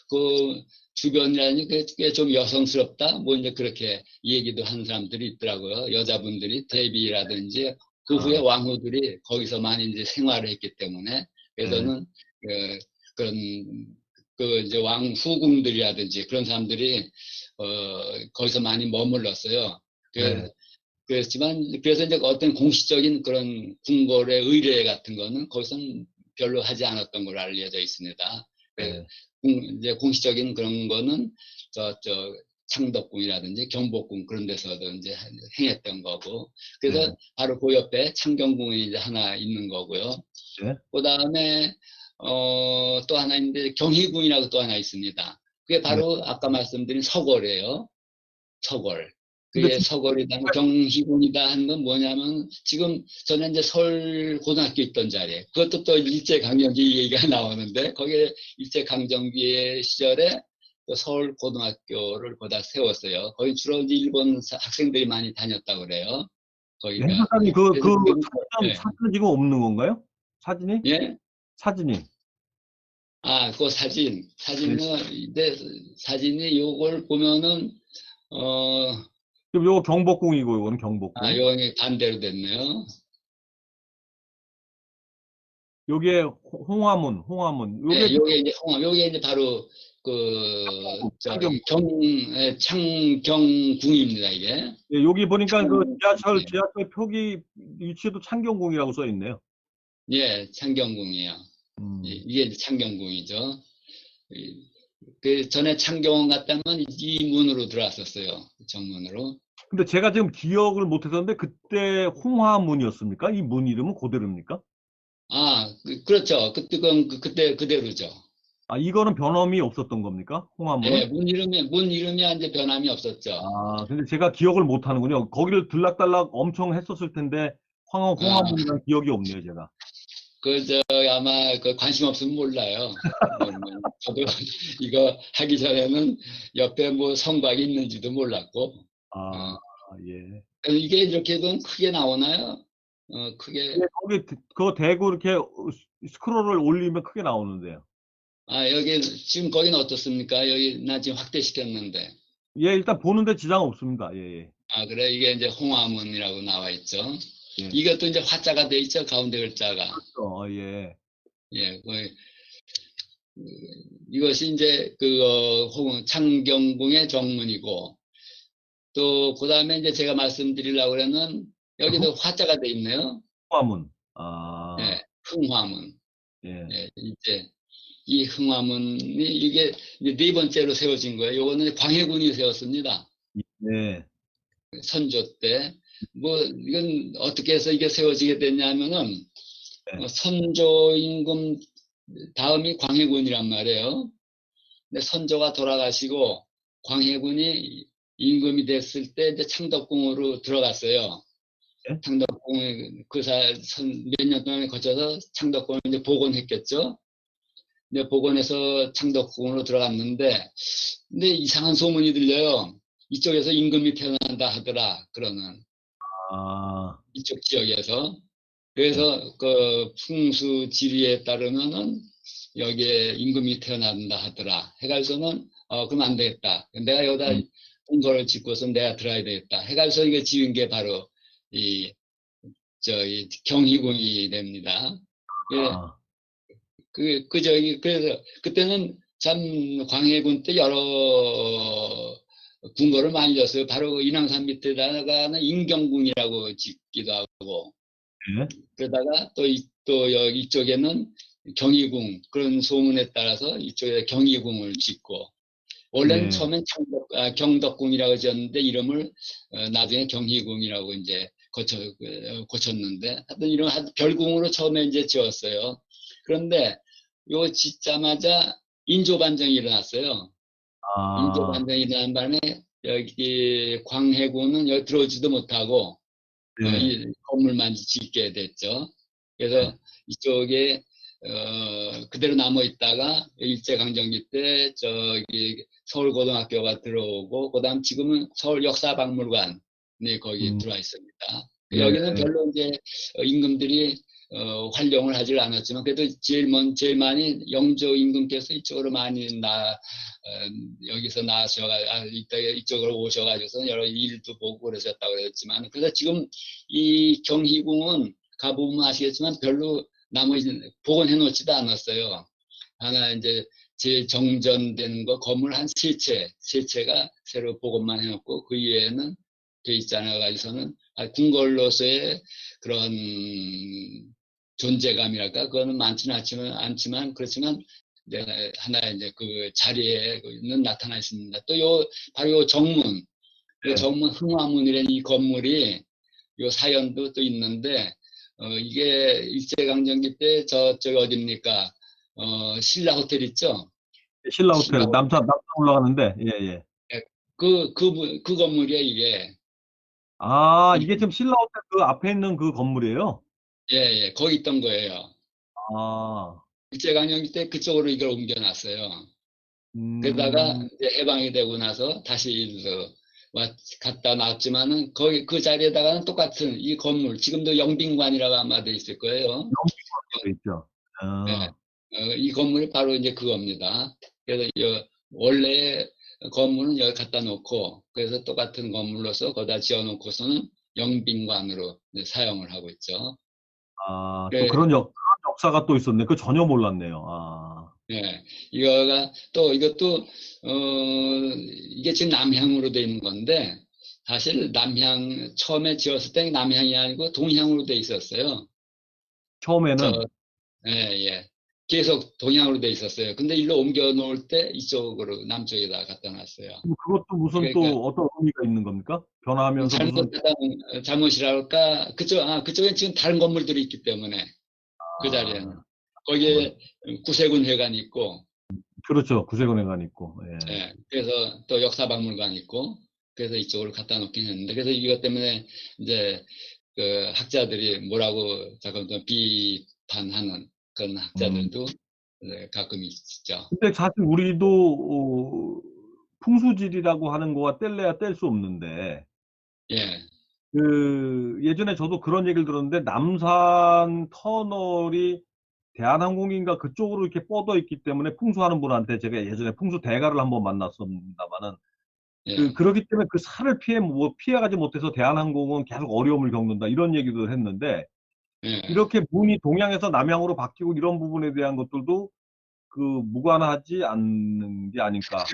그 주변이라니 꽤 좀 여성스럽다. 뭐 이제 그렇게 얘기도 하는 사람들이 있더라고요. 여자분들이 대비라든지 그 후에 아, 왕후들이 거기서 많이 이제 생활을 했기 때문에 예, 그래서는 그런 그 이제 왕 후궁들이라든지 그런 사람들이 거기서 많이 머물렀어요. 네, 그래서 이제 어떤 공식적인 그런 궁궐의 의례 같은 거는 거기서는 별로 하지 않았던 걸로 알려져 있습니다. 네, 이제 공식적인 그런 거는 저 창덕궁이라든지 경복궁 그런 데서도 이제 행했던 거고. 네, 그래서 바로 그 옆에 창경궁이 이제 하나 있는 거고요. 네, 그 다음에 또 하나 있는데 경희궁이라고 또 하나 있습니다. 그게 네. 바로 아까 말씀드린 서궐이에요. 서궐. 근데 그게 서궐이다, 경희궁이다 하는 건 뭐냐면 지금 저는 이제 서울 고등학교 있던 자리에 그것도 또 일제강점기 얘기가 나오는데 거기에 일제강점기 시절에 또 서울 고등학교를 거기다 세웠어요. 거기 주로 이제 일본 학생들이 많이 다녔다고 그래요. 네, 거기가. 해설사님 그래서 지금, 예. 사진은 지금 없는 건가요? 사진이? 예? 사진이. 아, 그 네. 근데 사진이 요걸 보면은, 그럼 요거 경복궁이고 요거는 경복궁. 요게 반대로 됐네요. 요게 홍화문. 요게 예, 요게 이제 바로, 그, 창경궁. 저기, 창경궁입니다, 이게. 예, 여기 보니까 그 예, 지하철 표기 위치도 창경궁이라고 써 있네요. 예, 창경궁이에요. 음. 이게 이제 창경궁이죠. 그 전에 창경원 갔다면 이 문으로 들어왔었어요. 정문으로. 근데 제가 지금 기억을 못 해서인데 그때 홍화문이었습니까? 이 문 이름은 그대로입니까? 그렇죠. 그때 그대로죠. 아, 이거는 변함이 없었던 겁니까? 홍화문은? 예, 문 이름이 이제 변함이 없었죠. 아, 근데 제가 기억을 못 하는군요. 거기를 들락달락 엄청 했었을 텐데 아, 홍화문이라는 기억이 없네요, 제가. 아마 그 관심 없으면 몰라요. 저도 이거 하기 전에는 옆에 뭐 성곽이 있는지도 몰랐고, 아, 어, 예. 이게 이렇게든 크게 나오나요? 크게, 예, 거기 그거 대고 이렇게 스크롤을 올리면 크게 나오는데요. 여기, 지금 거기는 어떻습니까? 여기, 나 지금 확대시켰는데. 예, 일단 보는데 지장 없습니다. 예, 예. 그래, 이게 이제 홍화문이라고 나와 있죠. 예. 이것도 이제 화자가 돼 있죠, 가운데 글자가. 예. 예, 이것이 이제 창경궁의 정문이고, 또 그다음에 이제 제가 말씀드리려고 그러는 여기도 화자가 돼 있네요. 홍화문. 아, 예, 흥화문. 예. 예, 이제 이 흥화문이 이게 이제 네 번째로 세워진 거예요. 요거는 광해군이 세웠습니다. 예. 선조 때. 뭐 이건 어떻게 해서 이게 세워지게 됐냐면은 예. 선조 임금 다음이 광해군이란 말이에요. 근데 선조가 돌아가시고 광해군이 임금이 됐을 때 이제 창덕궁으로 들어갔어요. 예. 창덕궁에 몇 년 동안 거쳐서 창덕궁을 이제 복원했겠죠. 이제 복원해서 창덕궁으로 들어갔는데, 근데 이상한 소문이 들려요. 이쪽에서 임금이 태어난다 하더라. 그러는 아, 이쪽 지역에서. 예. 그래서 그 풍수 지리에 따르면은 여기에 임금이 태어난다 하더라. 해가지고는 그럼 안 되겠다. 내가 여기다 음. 궁궐을 짓고서 내가 들어야 되겠다. 해가지고 이게 지은 게 바로 이 저희 경희궁이 됩니다. 예, 아, 그래서 그때는 참 광해군 때 여러 궁궐을 많이 졌어요. 바로 그 인왕산 밑에다가는 인경궁이라고 짓기도 하고, 예. 그러다가 또 여기 이쪽에는 경희궁, 그런 소문에 따라서 이쪽에 경희궁을 짓고, 원래는 예. 처음엔 경덕궁이라고 지었는데 이름을 나중에 경희궁이라고 이제 고쳤는데 하여튼 이런 별궁으로 처음에 이제 지었어요. 그런데 요 짓자마자 인조반정이 일어났어요. 아, 인조반정이 일어난 바람에 여기 광해군은 여기 들어오지도 못하고 예. 이 건물만 짓게 됐죠. 예. 그래서 이쪽에 그대로 남아 있다가 일제강점기 때 저기 서울고등학교가 들어오고 그다음 지금은 서울역사박물관이 거기 음, 들어와 있습니다. 예. 여기는 별로 이제 임금들이 활용을 하질 않았지만 그래도 제일 많이 영조 임금께서 이쪽으로 많이 여기서 이쪽으로 오셔가지고서 여러 일도 보고 그러셨다고 그랬지만 그래서 지금 이 경희궁은 가보면 아시겠지만 별로 복원해 놓지도 않았어요. 하나 이제 제일 정전되는 거 건물 한 세 채가 새로 복원만 해놓고 그 이외에는 돼 있지 않아 가지고서는 궁궐로서의 그런 존재감이랄까 그거는 많지는 않지만 그렇지만 이제 하나 이제 그 자리에는 나타나 있습니다. 또 바로 요 정문, 요 예. 정문 흥화문이라는 이 건물이 요 사연도 또 있는데 이게 일제강점기 때 저쪽 어딥니까? 신라 호텔 있죠? 신라 신라 호텔, 호텔. 남산 올라가는데, 예, 예. 예, 그 건물이야, 이게. 아, 이, 이게 지금 신라 호텔 그 앞에 있는 그 건물이에요? 예, 예, 거기 있던 거예요. 아, 일제강점기 때 그쪽으로 이걸 옮겨놨어요. 그러다가 음, 이제 해방이 되고 나서 다시 갔다 나왔지만은 거기 그 자리에다가는 똑같은 이 건물, 지금도 영빈관이라고 아마 돼 있을 거예요. 영국으로 돼 있죠. 예, 아, 이 건물이 바로 이제 그겁니다. 그래서 원래 건물은 여기 갖다 놓고, 그래서 똑같은 건물로서 거기다 지어 놓고서는 영빈관으로 이제 사용을 하고 있죠. 아, 또 그, 그런 역사가 또 있었네. 그 전혀 몰랐네요. 아, 예, 이거가 또 이것도 이게 지금 남향으로 돼 있는 건데, 사실 남향 처음에 지었을 때 남향이 아니고 동향으로 돼 있었어요. 저 처음에는 예, 예. 계속 동향으로 돼 있었어요. 근데 일로 옮겨 놓을 때 이쪽으로 남쪽에다 갖다 놨어요. 그것도 무슨 그러니까 또 어떤 의미가 있는 겁니까? 변화하면서 무슨, 잘못이랄까 그쪽엔 지금 다른 건물들이 있기 때문에 그 자리에는 아, 그렇구만. 거기에 구세군 회관이 있고, 그렇죠. 구세군회관 있고, 예. 예, 그래서 또 역사박물관 있고, 그래서 이쪽으로 갖다 놓긴 했는데, 그래서 이것 때문에 이제 그 학자들이 뭐라고 자꾸 또 비판하는 그런 음. 학자들도 가끔 있죠. 근데 사실 우리도, 풍수지리라고 하는 거와 뗄래야 뗄 수 없는데, 예, 예전에 저도 그런 얘기를 들었는데, 남산 터널이 대한항공인가 그쪽으로 이렇게 뻗어 있기 때문에 풍수하는 분한테 제가 예전에 풍수 대가를 한번 만났었습니다만은, 예, 그러기 때문에 그 살을 피해가지 못해서 대한항공은 계속 어려움을 겪는다, 이런 얘기도 했는데, 예. 이렇게 문이 동양에서 남양으로 바뀌고 이런 부분에 대한 것들도 무관하지 않는 게 아닐까.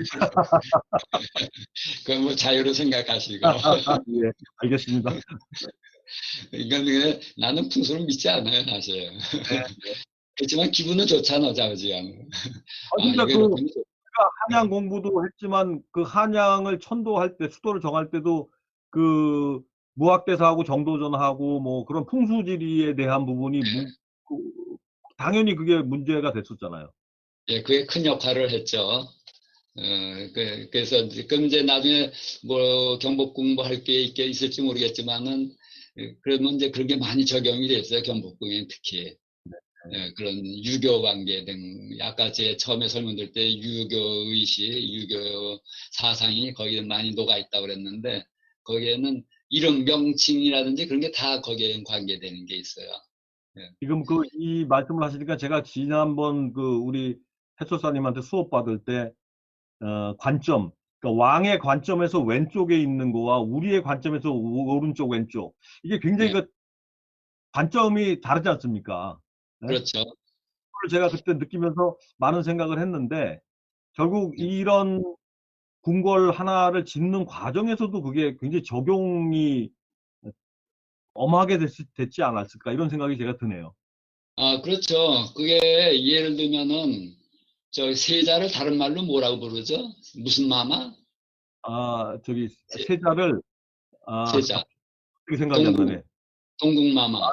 그건 뭐 자유로 생각하시고. 예, 알겠습니다. 그러니까 나는 풍수를 믿지 않아요, 사실. 네. 그렇지만 기분은 좋잖아, 자우지간. 아, 아, 진짜 이거 이렇게 하면 제가 한양 공부도 했지만 그 한양을 천도할 때, 수도를 정할 때도 그 무학대사하고 정도전하고 뭐 그런 풍수지리에 대한 부분이 그- 당연히 그게 문제가 됐었잖아요. 예, 그게 큰 역할을 했죠. 그래서 그럼 이제 나중에 뭐 경복궁 뭐 할 게 있을지 모르겠지만은 그러면 이제 그런 게 많이 적용이 됐어요. 경복궁에 특히. 예, 그런 유교 관계 등 아까 제 처음에 설명드릴 때 유교 의식, 유교 사상이 거기에 많이 녹아 있다고 그랬는데 거기에는 이름 명칭이라든지 그런 게 다 거기에 관계되는 게 있어요. 예, 지금 이 말씀을 하시니까 제가 지난번 우리 해설사님한테 수업 받을 때 관점, 그러니까 왕의 관점에서 왼쪽에 있는 거와 우리의 관점에서 오른쪽 왼쪽, 이게 굉장히 예, 그 관점이 다르지 않습니까? 네? 그렇죠. 그걸 제가 그때 느끼면서 많은 생각을 했는데, 결국 예. 이런 궁궐 하나를 짓는 과정에서도 그게 굉장히 적용이 엄하게 됐지 않았을까, 이런 생각이 제가 드네요. 아, 그렇죠. 그게 예를 들면은 저 세자를 다른 말로 뭐라고 부르죠? 무슨 마마? 아, 세, 세자를, 세자. 갑자기 생각이 안 동궁, 나네. 동궁마마.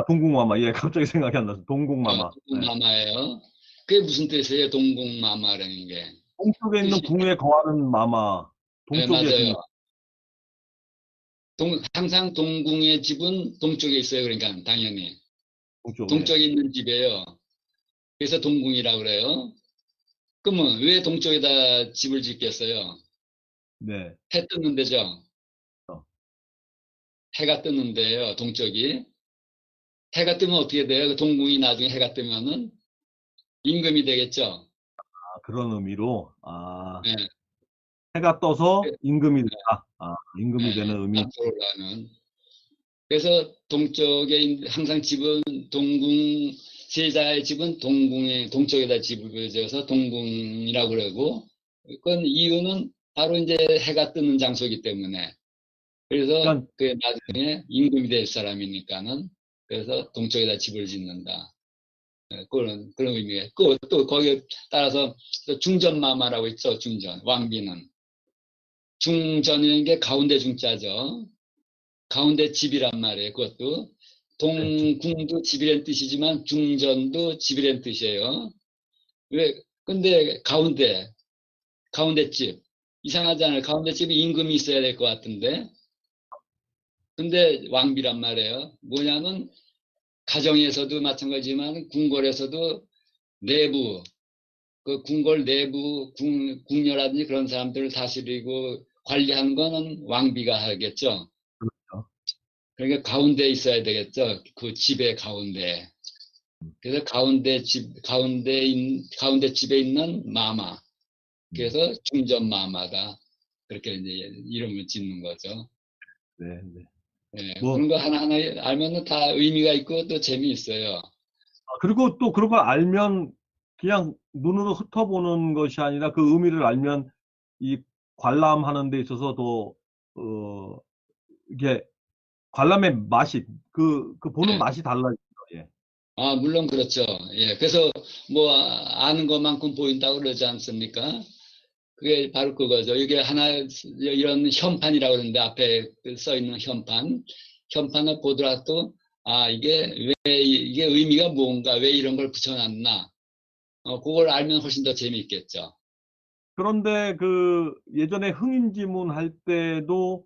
동궁마마. 예, 갑자기 생각이 안 나서. 동궁마마. 예. 동궁마마예요. 그게 무슨 뜻이에요? 동궁마마라는 게. 동쪽에 있는 뜻이, 궁에 거하는 마마. 네, 동쪽의 맞아요. 궁, 항상 동궁의 집은 동쪽에 있어요. 그러니까, 당연히. 동쪽에. 동쪽에 있는 집이에요. 그래서 동궁이라고 그래요. 그러면 왜 동쪽에다 집을 짓겠어요? 네. 해 뜨는 데죠. 어, 해가 뜨는 데요, 동쪽이. 해가 뜨면 어떻게 돼요? 그 동궁이 나중에 해가 뜨면은 임금이 되겠죠. 그런 의미로, 예, 해가 떠서 예, 임금이 된다. 임금이 예, 되는 의미. 앞으로 가는. 그래서 동쪽에 항상 집은 동궁, 세자의 집은 동쪽에다 집을 지어서 동궁이라고 그러고, 그건 이유는 바로 이제 해가 뜨는 장소이기 때문에. 그래서 그러니까 그 나중에 임금이 될 사람이니까는 그래서 동쪽에다 집을 짓는다. 그런 의미에. 또 거기에 따라서 또 중전마마라고 있죠. 중전. 왕비는. 중전이라는 게 가운데 중자죠. 가운데 집이란 말이에요. 그것도 네, 동궁도 집이란 뜻이지만 중전도 집이란 뜻이에요. 왜, 근데 가운데집. 이상하잖아요. 가운데집이 임금이 있어야 될 것 같은데. 근데 왕비란 말이에요. 뭐냐면, 가정에서도 마찬가지지만, 궁궐에서도 내부, 그 궁궐 내부, 궁녀라든지 그런 사람들을 다스리고 관리하는 거는 왕비가 하겠죠. 그렇죠. 그러니까 가운데에 있어야 되겠죠. 그 집의 가운데. 그래서 가운데 집에 있는 마마. 음. 그래서 중전 마마다. 그렇게 이제 이름을 짓는 거죠. 네, 네. 예, 뭐, 그런 거 하나하나 알면은 다 의미가 있고 또 재미있어요. 그리고 또 그런 걸 알면 그냥 눈으로 훑어보는 것이 아니라 그 의미를 알면 이 관람하는 데 있어서 더, 이게 관람의 맛이, 그 보는 예. 맛이 달라요. 예. 아, 물론 그렇죠. 예. 그래서 뭐 아는 것만큼 보인다고 그러지 않습니까? 그게 바로 그거죠. 이게 하나, 이런 현판이라고 그러는데 앞에 써 있는 현판. 현판을 보더라도, 아, 이게 의미가 뭔가, 왜 이런 걸 붙여놨나. 그걸 알면 훨씬 더 재미있겠죠. 그런데 그 예전에 흥인지문 할 때도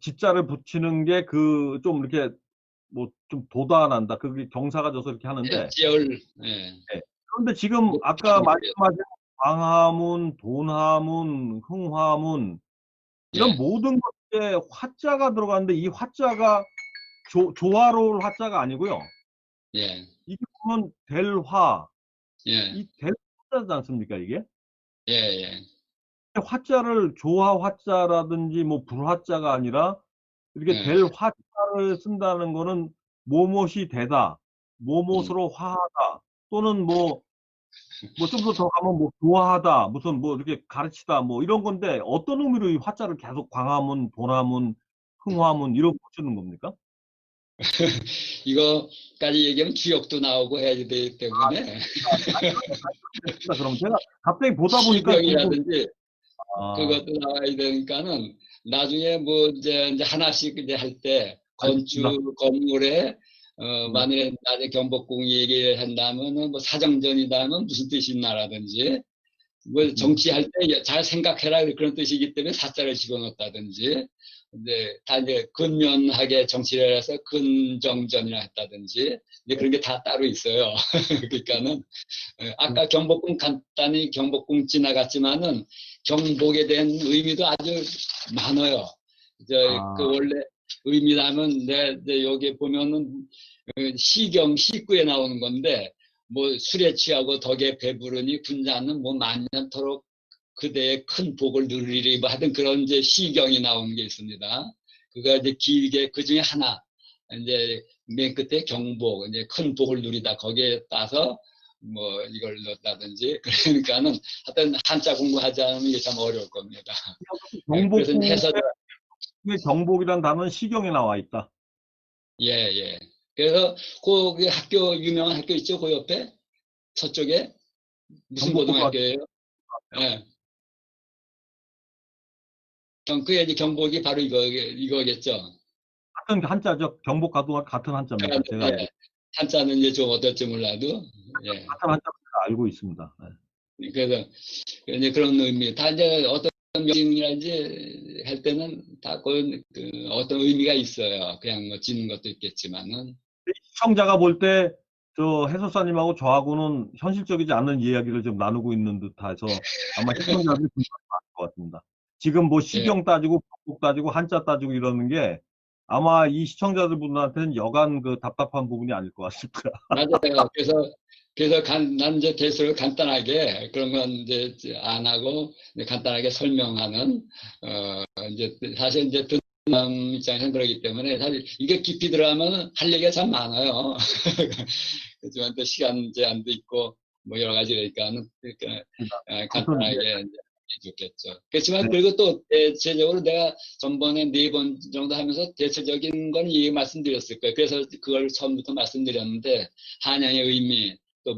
지자를 붙이는 게 그 좀 이렇게 뭐 좀 도단한다. 그게 경사가 져서 이렇게 예, 하는데 지열, 예. 예. 그런데 지금 뭐, 아까 말씀하신 광화문, 돈화문, 흥화문 이런 예, 모든 것에 화자가 들어가는데 이 화자가 조화로울 화자가 아니고요. 예, 이게 보면 델화, 예, 이 델화자지 않습니까, 이게? 예, 예, 화자를 조화 화자라든지 뭐 불화자가 아니라 이렇게 예. 될 화자를 쓴다는 거는 뭐뭇이 되다, 음. 뭐뭇으로 화하다, 또는 뭐 좀 더 가면 뭐 좋아하다, 무슨 뭐 이렇게 가르치다, 뭐 이런 건데 어떤 의미로 이 화자를 계속 광화문, 돈화문, 흥화문 이렇게 쓰는 겁니까? 이거까지 얘기하면 주역도 나오고 해야 되기 때문에, 그럼 제가 갑자기 보다 보니까 궁금. 시경이라든지, 아, 그것도 나와야 되니까는 나중에 뭐 이제 하나씩 이제 할 때 알겠습니다. 건축 건물에 네. 만약에 나중에 경복궁 얘기를 한다면은 뭐 사정전이다면 무슨 뜻이 있나라든지 뭐 알겠습니다. 정치할 때 잘 생각해라 그런 뜻이기 때문에 사자를 집어넣었다든지 근데 다 이제 근면하게 정치를 해서 근정전이라 했다든지 이제 그런 게 다 따로 있어요. 그러니까는 아까 경복궁 간단히 경복궁 지나갔지만은 경복에 대한 의미도 아주 많아요. 그 아, 원래 의미라면 이제 여기 보면은 시경 시구에 나오는 건데 뭐 술에 취하고 덕에 배부르니 군자는 뭐 만년토록 그대의 큰 복을 누리리 뭐 하여튼 그런 이제 시경이 나오는 게 있습니다. 그가 이제 길게 그 중에 하나 이제 맨 끝에 경복 이제 큰 복을 누리다 거기에 따서 뭐 이걸 넣었다든지 그러니까는 하여튼 한자 공부하지 않으면 이게 참 어려울 겁니다. 그래서 경복궁의 해서 경복이라는 단어는 시경에 나와 있다. 예, 예. 그래서 그 학교 유명한 학교 있죠? 그 옆에 서쪽에 무슨 경복궁과 고등학교예요? 예. 그게 이제 경복이 바로 이거겠죠. 같은 한자죠. 경복과도 같은 한자입니다. 그러니까, 제가 예. 알고 한자는 이제 좀 어떨지 몰라도 예. 같은 한자 제가 알고 있습니다. 네. 그래서 이제 그런 의미 다 이제 어떤 명칭이라든지 할 때는 다 그 어떤 의미가 있어요. 그냥 뭐 짓는 것도 있겠지만은 시청자가 볼 때 저 해설사님하고 저하고는 현실적이지 않은 이야기를 좀 나누고 있는 듯해서 아마 시청자들이 공감이 많을 것 같습니다. 지금 뭐 예. 시경 따지고 방법 따지고 한자 따지고 이러는 게 아마 이 시청자들 분들한테는 여간 그 답답한 부분이 아닐 것 같습니다. 맞아요. 그래서 난 이제 대수를 간단하게 그런 건 이제 안 하고 이제 간단하게 설명하는 이제 사실 이제 듣는 사람 입장에서는 그러기 때문에 사실 이게 깊이 들어가면 할 얘기가 참 많아요. 그렇지만 또 시간 제한도 있고 뭐 여러 가지니까는 그러니까 아무튼 예, 간단하게 이제 좋겠죠. 그렇지만 네, 그리고 또 대체적으로 내가 전번에 4번 정도 하면서 대체적인 건 이 말씀드렸을 거예요. 그래서 그걸 처음부터 말씀드렸는데 한양의 의미, 또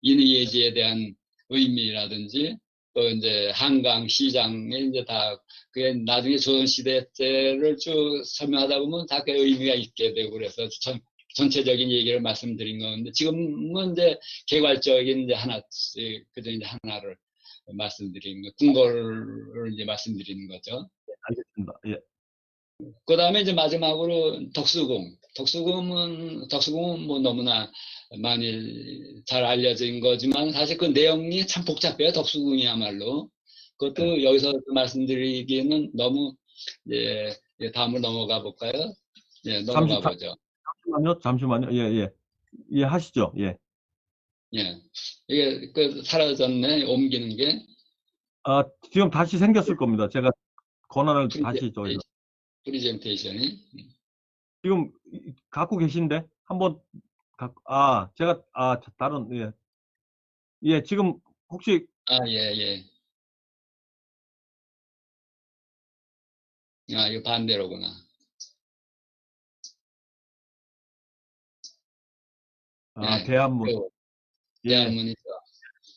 인의예지에 대한 의미라든지 또 이제 한강 시장에 이제 다 그게 나중에 조선시대 때를 쭉 설명하다 보면 다 그 의미가 있게 되고 그래서 전체적인 얘기를 말씀드린 건데, 지금은 이제 개괄적인 이제 하나, 그저 이제 하나를 말씀드린 거, 궁궐을 이제 말씀드리는 거죠. 알겠습니다. 예. 그 다음에 이제 마지막으로 덕수궁. 덕수궁은 뭐 너무나 많이 잘 알려진 거지만 사실 그 내용이 참 복잡해요. 덕수궁이야말로. 예. 그것도 여기서 말씀드리기에는 너무, 예, 예, 다음으로 넘어가 볼까요? 예, 넘어가 보죠. 잠시만요. 예, 예. 예, 하시죠. 예. 예. 이게 그 사라졌네, 옮기는 게. 아, 지금 다시 생겼을 겁니다. 제가 권한을 다시 프리젠테이션, 프리젠테이션이. 지금 갖고 계신데 한번 제가 다른 예. 예, 지금 혹시 아, 예, 예. 아, 이거 반대로구나. 예. 대한문. 요 예. 대한문이죠.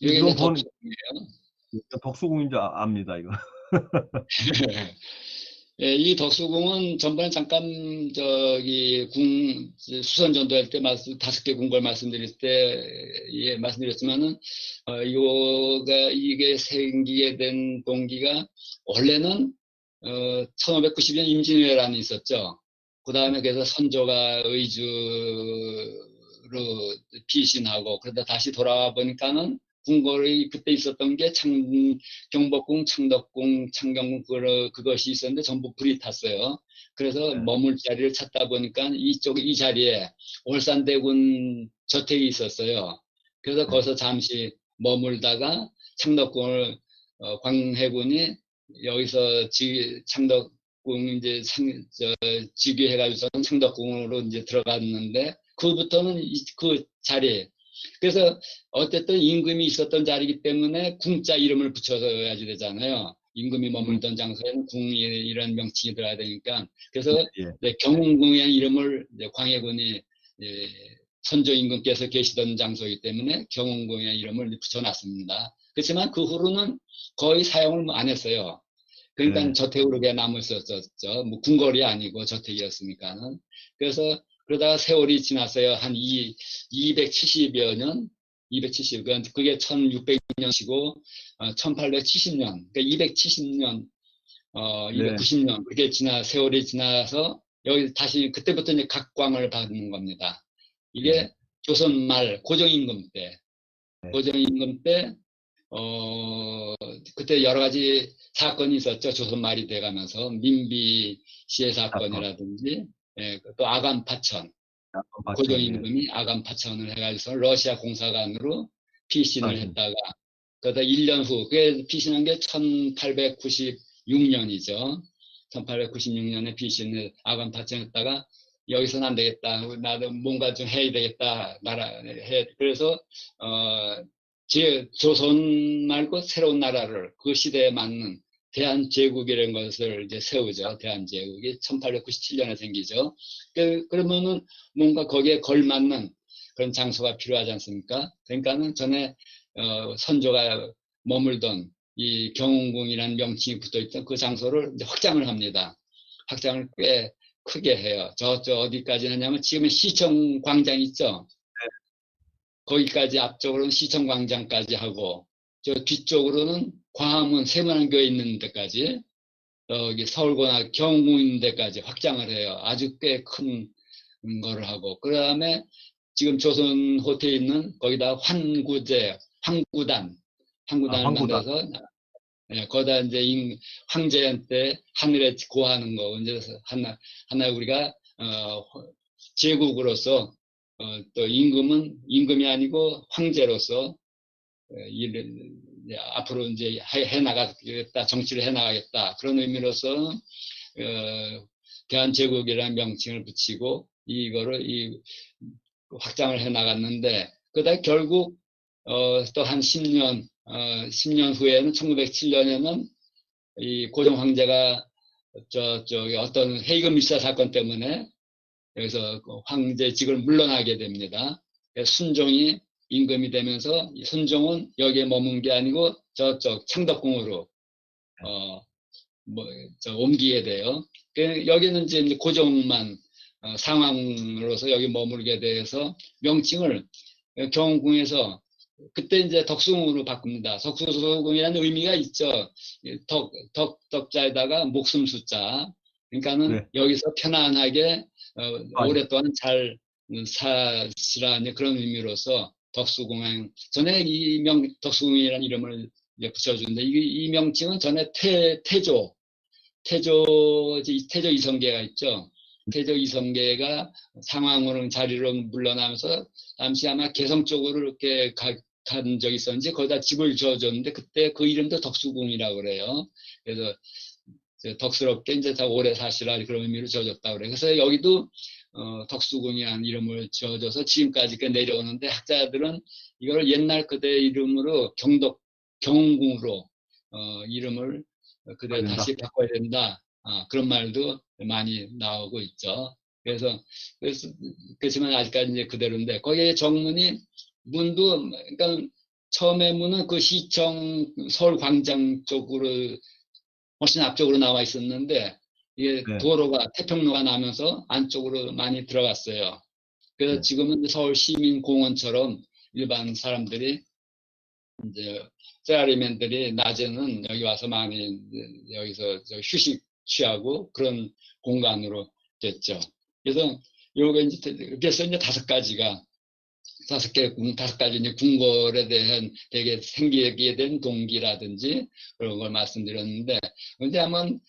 이게 이거 이제 보는 덕수궁이에요. 덕수궁인지 압니다, 이거. 예, 이 덕수궁은 전번에 잠깐 수선 전도할 때 다섯 개 궁궐 말씀드릴 때 예, 말씀드렸지만은 이게 생기게 된 동기가 원래는 1590년 임진왜란이 있었죠. 그 다음에 그래서 선조가 의주로 피신하고 그러다 다시 돌아와 보니까는 궁궐이 그때 있었던 게 경복궁, 창덕궁, 창경궁 그것이 있었는데 전부 불이 탔어요. 그래서 네. 머물 자리를 찾다 보니까 이 자리에 올산대군 저택이 있었어요. 그래서 네. 거기서 잠시 머물다가 창덕궁을 광해군이 여기서 창덕궁 이제 즉위해가지고서는 창덕궁으로 이제 들어갔는데 그부터는 그 자리 그래서 어쨌든 임금이 있었던 자리이기 때문에 궁자 이름을 붙여야지 되잖아요. 임금이 머물던 장소에는 궁이 이런 명칭이 들어야 되니까 그래서 예. 경운궁의 이름을 광해군이 선조 임금께서 계시던 장소이기 때문에 경운궁의 이름을 붙여놨습니다. 그렇지만 그 후로는 거의 사용을 안 했어요. 그러니까 예. 저택으로 그냥 남았었죠. 뭐 궁궐이 아니고 저택이었으니까는. 그래서 그러다가 세월이 지났어요. 한 270여 년, 270, 그게 1600년이고, 1870년, 그러니까 270년, 네. 290년, 그렇게 세월이 지나서, 여기 다시, 그때부터 이제 각광을 받는 겁니다. 예. 이게 조선 말 고정임금 때, 네. 고정임금 때, 그때 여러 가지 사건이 있었죠. 조선 말이 돼가면서, 민비 씨의 사건. 사건이라든지, 예, 또 아간 파천, 파천. 예. 고종임금이 아간 파천을 해가지고 러시아 공사관으로 피신을 하신. 했다가 그러다 1년 후 그게 피신한 게 1896년이죠. 1896년에 피신을 아간 파천했다가 여기서는 안 되겠다. 나도 뭔가 좀 해야 되겠다. 그래서 조선 말고 새로운 나라를 그 시대에 맞는 대한제국이라는 것을 이제 세우죠. 대한제국이 1897년에 생기죠. 그러면은 뭔가 거기에 걸맞는 그런 장소가 필요하지 않습니까? 그러니까는 전에 선조가 머물던 이 경운궁이라는 명칭이 붙어있던 그 장소를 이제 확장을 합니다. 확장을 꽤 크게 해요. 어디까지 하냐면 지금의 시청 광장 있죠? 거기까지 앞쪽으로는 시청 광장까지 하고 저 뒤쪽으로는 광화문 세문안교에 있는 데까지 여기 서울고나 경운궁 있는 데까지 확장을 해요. 아주 꽤 큰 거를 하고 그 다음에 지금 조선 호텔에 있는 거기다 황구단을 황구단. 만들어서 거기다 이제 황제한테 하늘에 고하는 거 이제 하나 우리가 제국으로서 또 임금이 아니고 황제로서 일을 앞으로 이제 해나가겠다 정치를 해나가겠다 그런 의미로서 대한제국이라는 명칭을 붙이고 이거를 확장을 해 나갔는데 그다 결국 또 한 10년 후에는 1907년에는 이 고종 황제가 저기 어떤 해이금 밀사 사건 때문에 여기서 그 황제직을 물러나게 됩니다. 순종이 임금이 되면서 순종은 여기에 머문 게 아니고 저쪽 창덕궁으로 어, 옮기게 돼요. 여기는 이제 고종만 상황으로서 여기 머물게 돼서 명칭을 경궁에서 그때 이제 덕수궁으로 바꿉니다. 덕수궁이라는 의미가 있죠. 덕자에다가 목숨 숫자. 그러니까는 네. 여기서 편안하게 아, 예. 오랫동안 잘 사시라는 그런 의미로서 덕수궁. 전에 덕수궁이라는 이름을 붙여주는데 이 명칭은 전에 태조 이성계가 있죠. 태조 이성계가 상황으로 자리로 물러나면서 잠시 아마 개성 쪽으로 이렇게 간 적이 있었는지 거기다 집을 지어줬는데 그때 그 이름도 덕수궁이라고 그래요. 그래서 덕스럽게 이제 더 오래 사시라 그런 의미로 지어줬다고 그래요. 그래서 여기도 덕수궁이라는 이름을 지어줘서 지금까지 내려오는데 학자들은 이걸 옛날 그대 이름으로 경궁으로 이름을 해야 그대 된다. 다시 바꿔야 된다. 그런 말도 많이 나오고 있죠. 그래서 그렇지만 아직까지 이제 그대로인데 거기에 정문이 문도 그러니까 처음에 문은 그 시청 서울 광장 쪽으로 훨씬 앞쪽으로 나와 있었는데 이게 네. 도로가 태평로가 나면서 안쪽으로 많이 들어갔어요. 그래서 네. 지금은 서울 시민공원처럼 일반 사람들이 이제 세라리맨들이 낮에는 여기 와서 많이 여기서 휴식 취하고 그런 공간으로 됐죠. 그래서 요게 이제 다섯 가지 이제 궁궐에 대한 되게 생기게 된 동기라든지 그런 걸 말씀드렸는데, 근데 한번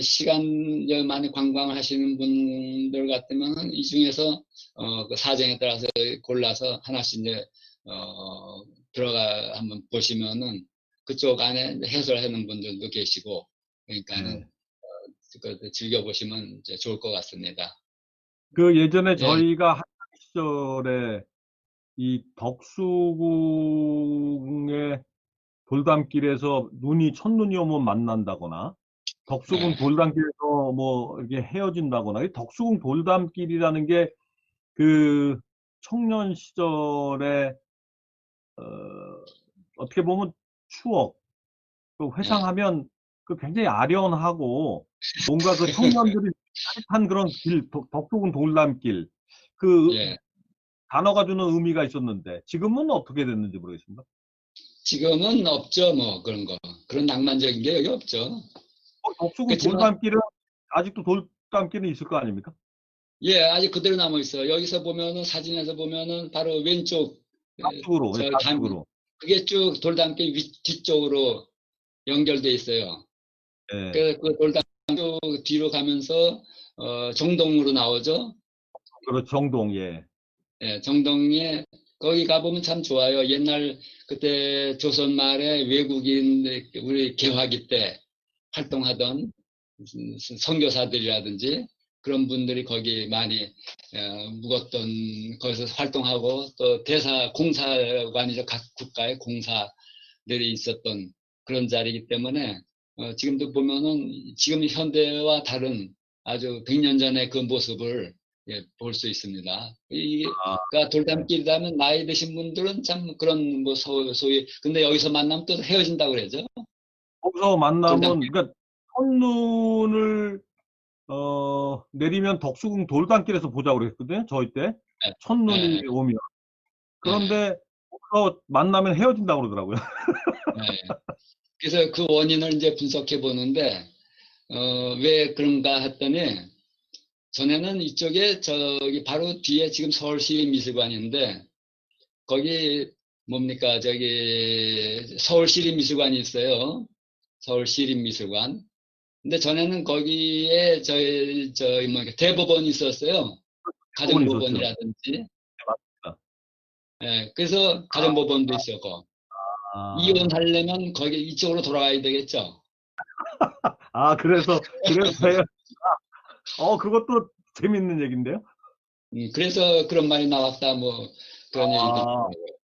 시간 많이 관광을 하시는 분들 같으면 이 중에서 그 사정에 따라서 골라서 하나씩 이제 들어가 한번 보시면은 그쪽 안에 해설하는 분들도 계시고 그러니까는 네. 즐겨보시면 이제 좋을 것 같습니다. 그 예전에 예, 저희가 학창 시절에 이 덕수궁의 돌담길에서 첫눈이 오면 만난다거나, 덕수궁 예, 돌담길에서 뭐 이렇게 헤어진다거나, 이 덕수궁 돌담길이라는 게 그 청년 시절에 어떻게 보면 추억, 그 예, 회상하면 그 굉장히 아련하고 뭔가 그 청년들이 짜릿한 그런 덕수궁 돌담길, 그 예. 단어가 주는 의미가 있었는데 지금은 어떻게 됐는지 모르겠습니다. 지금은 없죠, 뭐, 그런 거. 그런 낭만적인 게 여기 없죠. 덕수궁 그렇지만, 돌담길은 아직도 돌담길은 있을 거 아닙니까? 예, 아직 그대로 남아 있어요. 여기서 보면은, 사진에서 보면은, 바로 왼쪽, 좌측으로, 예, 좌측으로. 그게 쭉 돌담길 뒤쪽으로 연결돼 있어요. 예, 그래서 그 돌담길 뒤로 가면서, 정동으로 나오죠. 그렇죠. 정동, 예. 예, 정동에, 거기 가보면 참 좋아요. 옛날, 그때 조선 말에 외국인, 우리 개화기 때 활동하던 선교사들이라든지 그런 분들이 거기 많이 묵었던 거기서 활동하고 또 공사관이죠. 각 국가의 공사들이 있었던 그런 자리이기 때문에 지금도 보면은 지금 현대와 다른 아주 100년 전의 그 모습을 볼 수 있습니다. 아, 그러니까 네. 돌담길이라면 나이 드신 분들은 참 그런 뭐 소위 근데 여기서 만나면 또 헤어진다고 그러죠. 거기서 만나면, 돌담길. 그러니까 첫눈을 내리면 덕수궁 돌담길에서 보자고 그랬거든요. 저희 때 예, 예, 첫눈이 오면. 예. 그런데 거기서 만나면 헤어진다고 그러더라고요. 네. 그래서 그 원인을 이제 분석해 보는데, 왜 그런가 했더니, 전에는 이쪽에 저기 바로 뒤에 지금 서울시립미술관인데, 거기 뭡니까, 저기 서울시립미술관이 있어요. 서울시립미술관. 근데 전에는 거기에 저희 뭐 대법원이 있었어요. 부분이 있었죠. 가정법원이라든지. 네, 맞습니다. 예, 그래서 가정법원도 있었고, 아, 이혼하려면 거기 이쪽으로 돌아가야 되겠죠. 그래서 그것도 재밌는 얘기인데요. 그래서 그런 말이 나왔다, 뭐, 그런 얘기도 아, 있더라고요.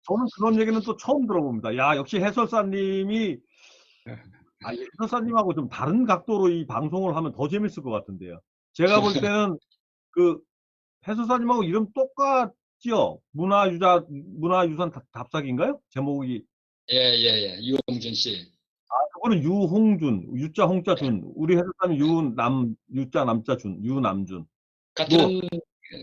저는 그런 얘기는 또 처음 들어봅니다. 야, 역시 해설사님이, 이 해설사님하고 좀 다른 각도로 이 방송을 하면 더 재밌을 것 같은데요. 제가 볼 때는 그 해설사님하고 이름 똑같지요? 문화유산 답사기인가요? 제목이. 예, 예, 예. 유홍준 씨. 그거는 유홍준, 유자 홍자 준. 우리 해설사님 유자 남자 준, 유남준. 뭐, 같은,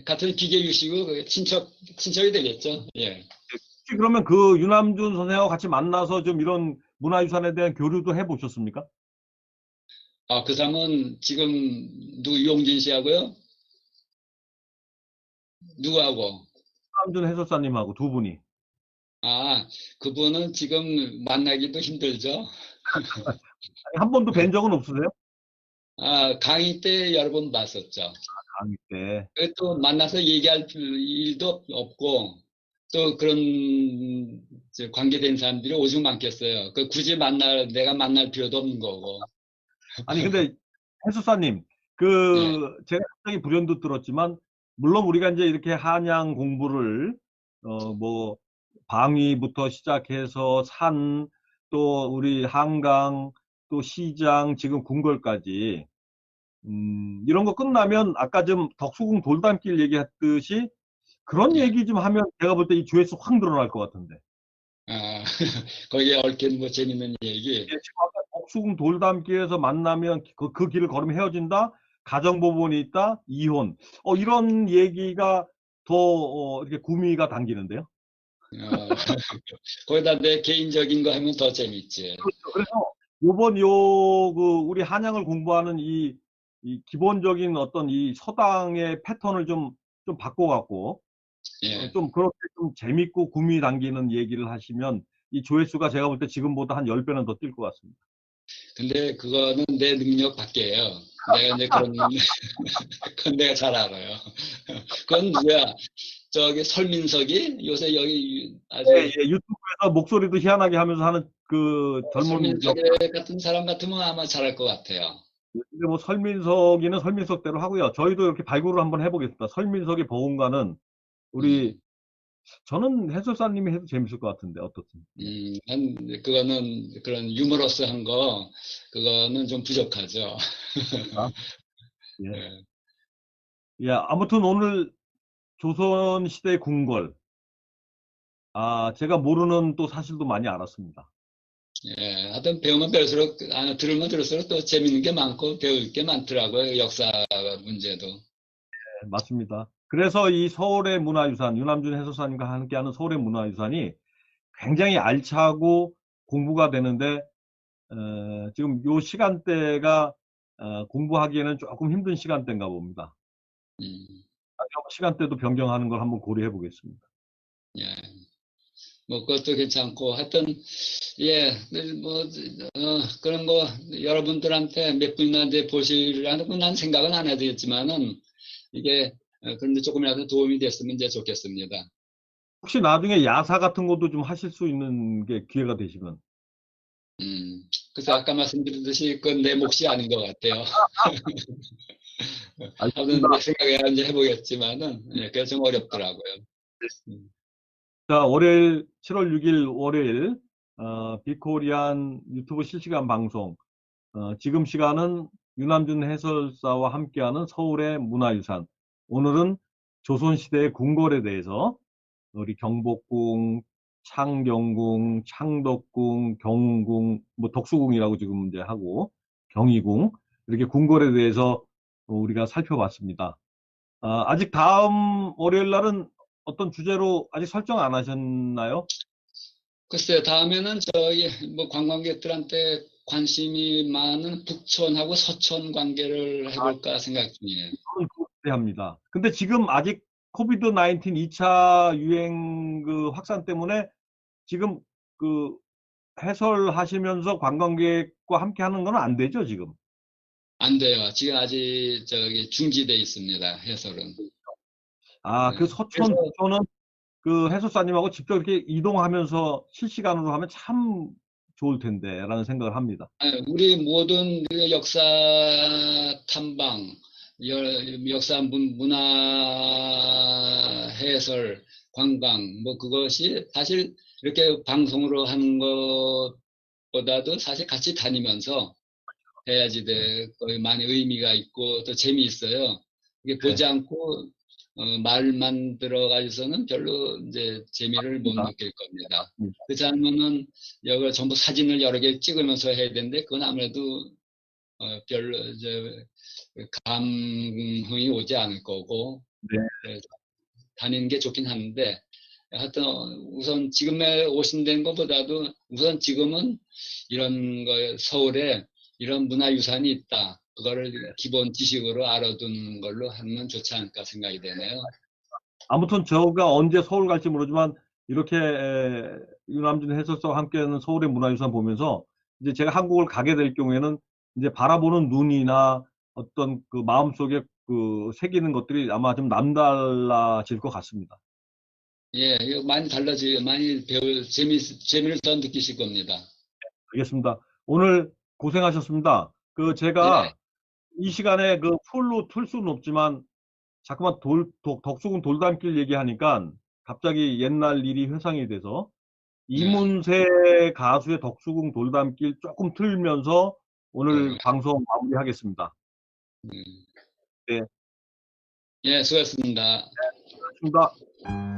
같은 기계 유시고 친척이 되겠죠. 예. 혹시 그러면 그 유남준 선생하고 같이 만나서 좀 이런 문화유산에 대한 교류도 해보셨습니까? 아, 그 사람은 지금 유용진 씨하고요? 누구하고? 유남준 해설사님하고 두 분이. 아, 그분은 지금 만나기도 힘들죠. 아니, 한 번도 뵌 적은 없으세요? 아, 강의 때 여러 번 봤었죠. 강의 때. 또 만나서 얘기할 일도 없고, 또 그런 이제 관계된 사람들이 오죽 많겠어요. 그 굳이 내가 만날 필요도 없는 거고. 아니, 근데 해수사님, 예, 제가 갑자기 불현듯 들었지만, 물론 우리가 이제 이렇게 한양 공부를, 뭐, 방위부터 시작해서 산, 또 우리 한강, 또 시장, 지금 궁궐까지, 이런 거 끝나면 아까 좀 덕수궁 돌담길 얘기했듯이 그런 예. 얘기 좀 하면 제가 볼 때 이 조회수 확 늘어날 것 같은데. 아, 거기에 얽힌 뭐 재밌는 얘기. 예, 지금 아까 덕수궁 돌담길에서 만나면 그 길을 걸으면 헤어진다? 가정법원이 있다? 이혼. 이런 얘기가 더 이렇게 구미가 당기는데요. 어, 거기다 내 개인적인 거 하면 더 재밌지. 그렇죠. 그래서 요번 우리 한양을 공부하는 이 기본적인 어떤 이 서당의 패턴을 좀 바꿔갖고 예. 좀 그렇게 좀 재밌고 구미 당기는 얘기를 하시면 이 조회수가 제가 볼 때 지금보다 한 10배는 더 뛸 것 같습니다. 근데 그거는 내 능력 밖이에요. 내가 이제 그런, 그건 내가 잘 알아요. 그건 누구야? 저기 설민석이 요새 여기 예, 아주 예, 유튜브에서 목소리도 희한하게 하면서 하는 그 젊은 역. 설민석 같은 사람 같으면 아마 잘할 것 같아요. 근데 뭐 설민석이는 설민석대로 하고요. 저희도 이렇게 발굴을 한번 해보겠습니다. 설민석의 버금가는 우리 음, 저는 해설사님이 해도 재밌을 것 같은데 어떻습니까? 예. 그거는 그런 유머러스한 거, 그거는 좀 부족하죠. 아, 예. 예, 예, 아무튼 오늘 조선시대 궁궐, 제가 모르는 또 사실도 많이 알았습니다. 예. 하여튼 배우면 배울수록, 들으면 들을수록 또 재밌는 게 많고 배울 게 많더라고요. 역사 문제도. 네, 맞습니다. 그래서 이 서울의 문화유산, 유남준 해설사님과 함께하는 서울의 문화유산이 굉장히 알차고 공부가 되는데, 지금 요 시간대가 공부하기에는 조금 힘든 시간대인가 봅니다. 음, 시간대도 변경하는 걸 한번 고려해 보겠습니다. 예. 뭐 그것도 괜찮고 하여튼 예, 뭐 그런 거 여러분들한테 몇 분이나 이제 보시라는 건 난 생각은 안 해도 되겠지만은 이게 그런데 조금이라도 도움이 됐으면 이제 좋겠습니다. 혹시 나중에 야사 같은 것도 좀 하실 수 있는 게 기회가 되시면. 그래서 아까 말씀드렸듯이 그건 내 몫이 아닌 것 같아요. 알겠습니다. 하여튼 생각해야 이제 해보겠지만은 예, 그게 좀 어렵더라고요. 음, 자, 월요일, 7월 6일 월요일, 비코리안 유튜브 실시간 방송. 지금 시간은 유남준 해설사와 함께하는 서울의 문화유산. 오늘은 조선시대의 궁궐에 대해서 우리 경복궁, 창경궁, 창덕궁, 경궁, 뭐 덕수궁이라고 지금 이제 하고 경희궁 이렇게 궁궐에 대해서 우리가 살펴봤습니다. 아직 다음 월요일 날은 어떤 주제로 아직 설정 안 하셨나요? 글쎄요, 다음에는 저희 뭐 관광객들한테 관심이 많은 북촌하고 서촌 관계를 해볼까 생각 중이에요. 저는 그거 기대합니다. 근데 지금 아직 코비드 19 2차 유행 그 확산 때문에 지금 그 해설하시면서 관광객과 함께 하는 건 안 되죠, 지금. 안 돼요. 지금 아직 저기 중지돼 있습니다. 해설은. 그 네. 그래서 서촌, 북촌은 그 해설사님하고 직접 이렇게 이동하면서 실시간으로 하면 참 좋을 텐데, 라는 생각을 합니다. 우리 모든 그 역사 탐방, 역사 문화 해설, 관광, 뭐 그것이 사실 이렇게 방송으로 하는 것보다도 사실 같이 다니면서 해야지 네. 거의 많이 의미가 있고 또 재미있어요. 이게 네. 보지 않고 말만 들어가지고서는 별로 이제 재미를 못 맞습니다. 느낄 겁니다. 맞습니다. 그렇지 않으면은 여기 전부 사진을 여러 개 찍으면서 해야 되는데 그건 아무래도 별로 감흥이 오지 않을 거고 네. 다니는 게 좋긴 한데 하여튼 우선 지금에 오신다는 것보다도 우선 지금은 이런 거 서울에 이런 문화유산이 있다. 그거를 기본 지식으로 알아두는 걸로 하면 좋지 않을까 생각이 되네요. 아무튼 제가 언제 서울 갈지 모르지만 이렇게 유남준 해설사와 함께하는 서울의 문화유산 보면서 이제 제가 한국을 가게 될 경우에는 이제 바라보는 눈이나 어떤 그 마음속에 그 새기는 것들이 아마 좀 남달라질 것 같습니다. 예, 이거 많이 많이 재미를 더 느끼실 겁니다. 알겠습니다. 오늘 고생하셨습니다. 그 예, 제가 이 시간에 그 풀로 틀 수는 없지만 자꾸만 덕수궁 돌담길 얘기하니까 갑자기 옛날 일이 회상이 돼서 예, 이문세 가수의 덕수궁 돌담길 조금 틀면서 예, 오늘 방송 마무리하겠습니다. 음. 네, 예, 수고하셨습니다. 고맙습니다.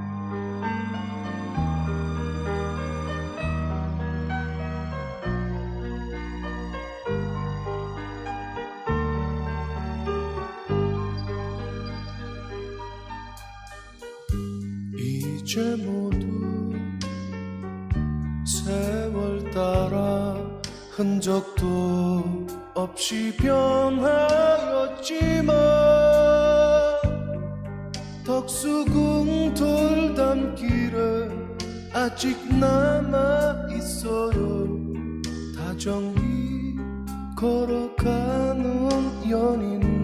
이제 모두 세월 따라 흔적도 없이 변하였지만 덕수궁 돌담길에 아직 남아 있어요. 다정히 걸어가는 연인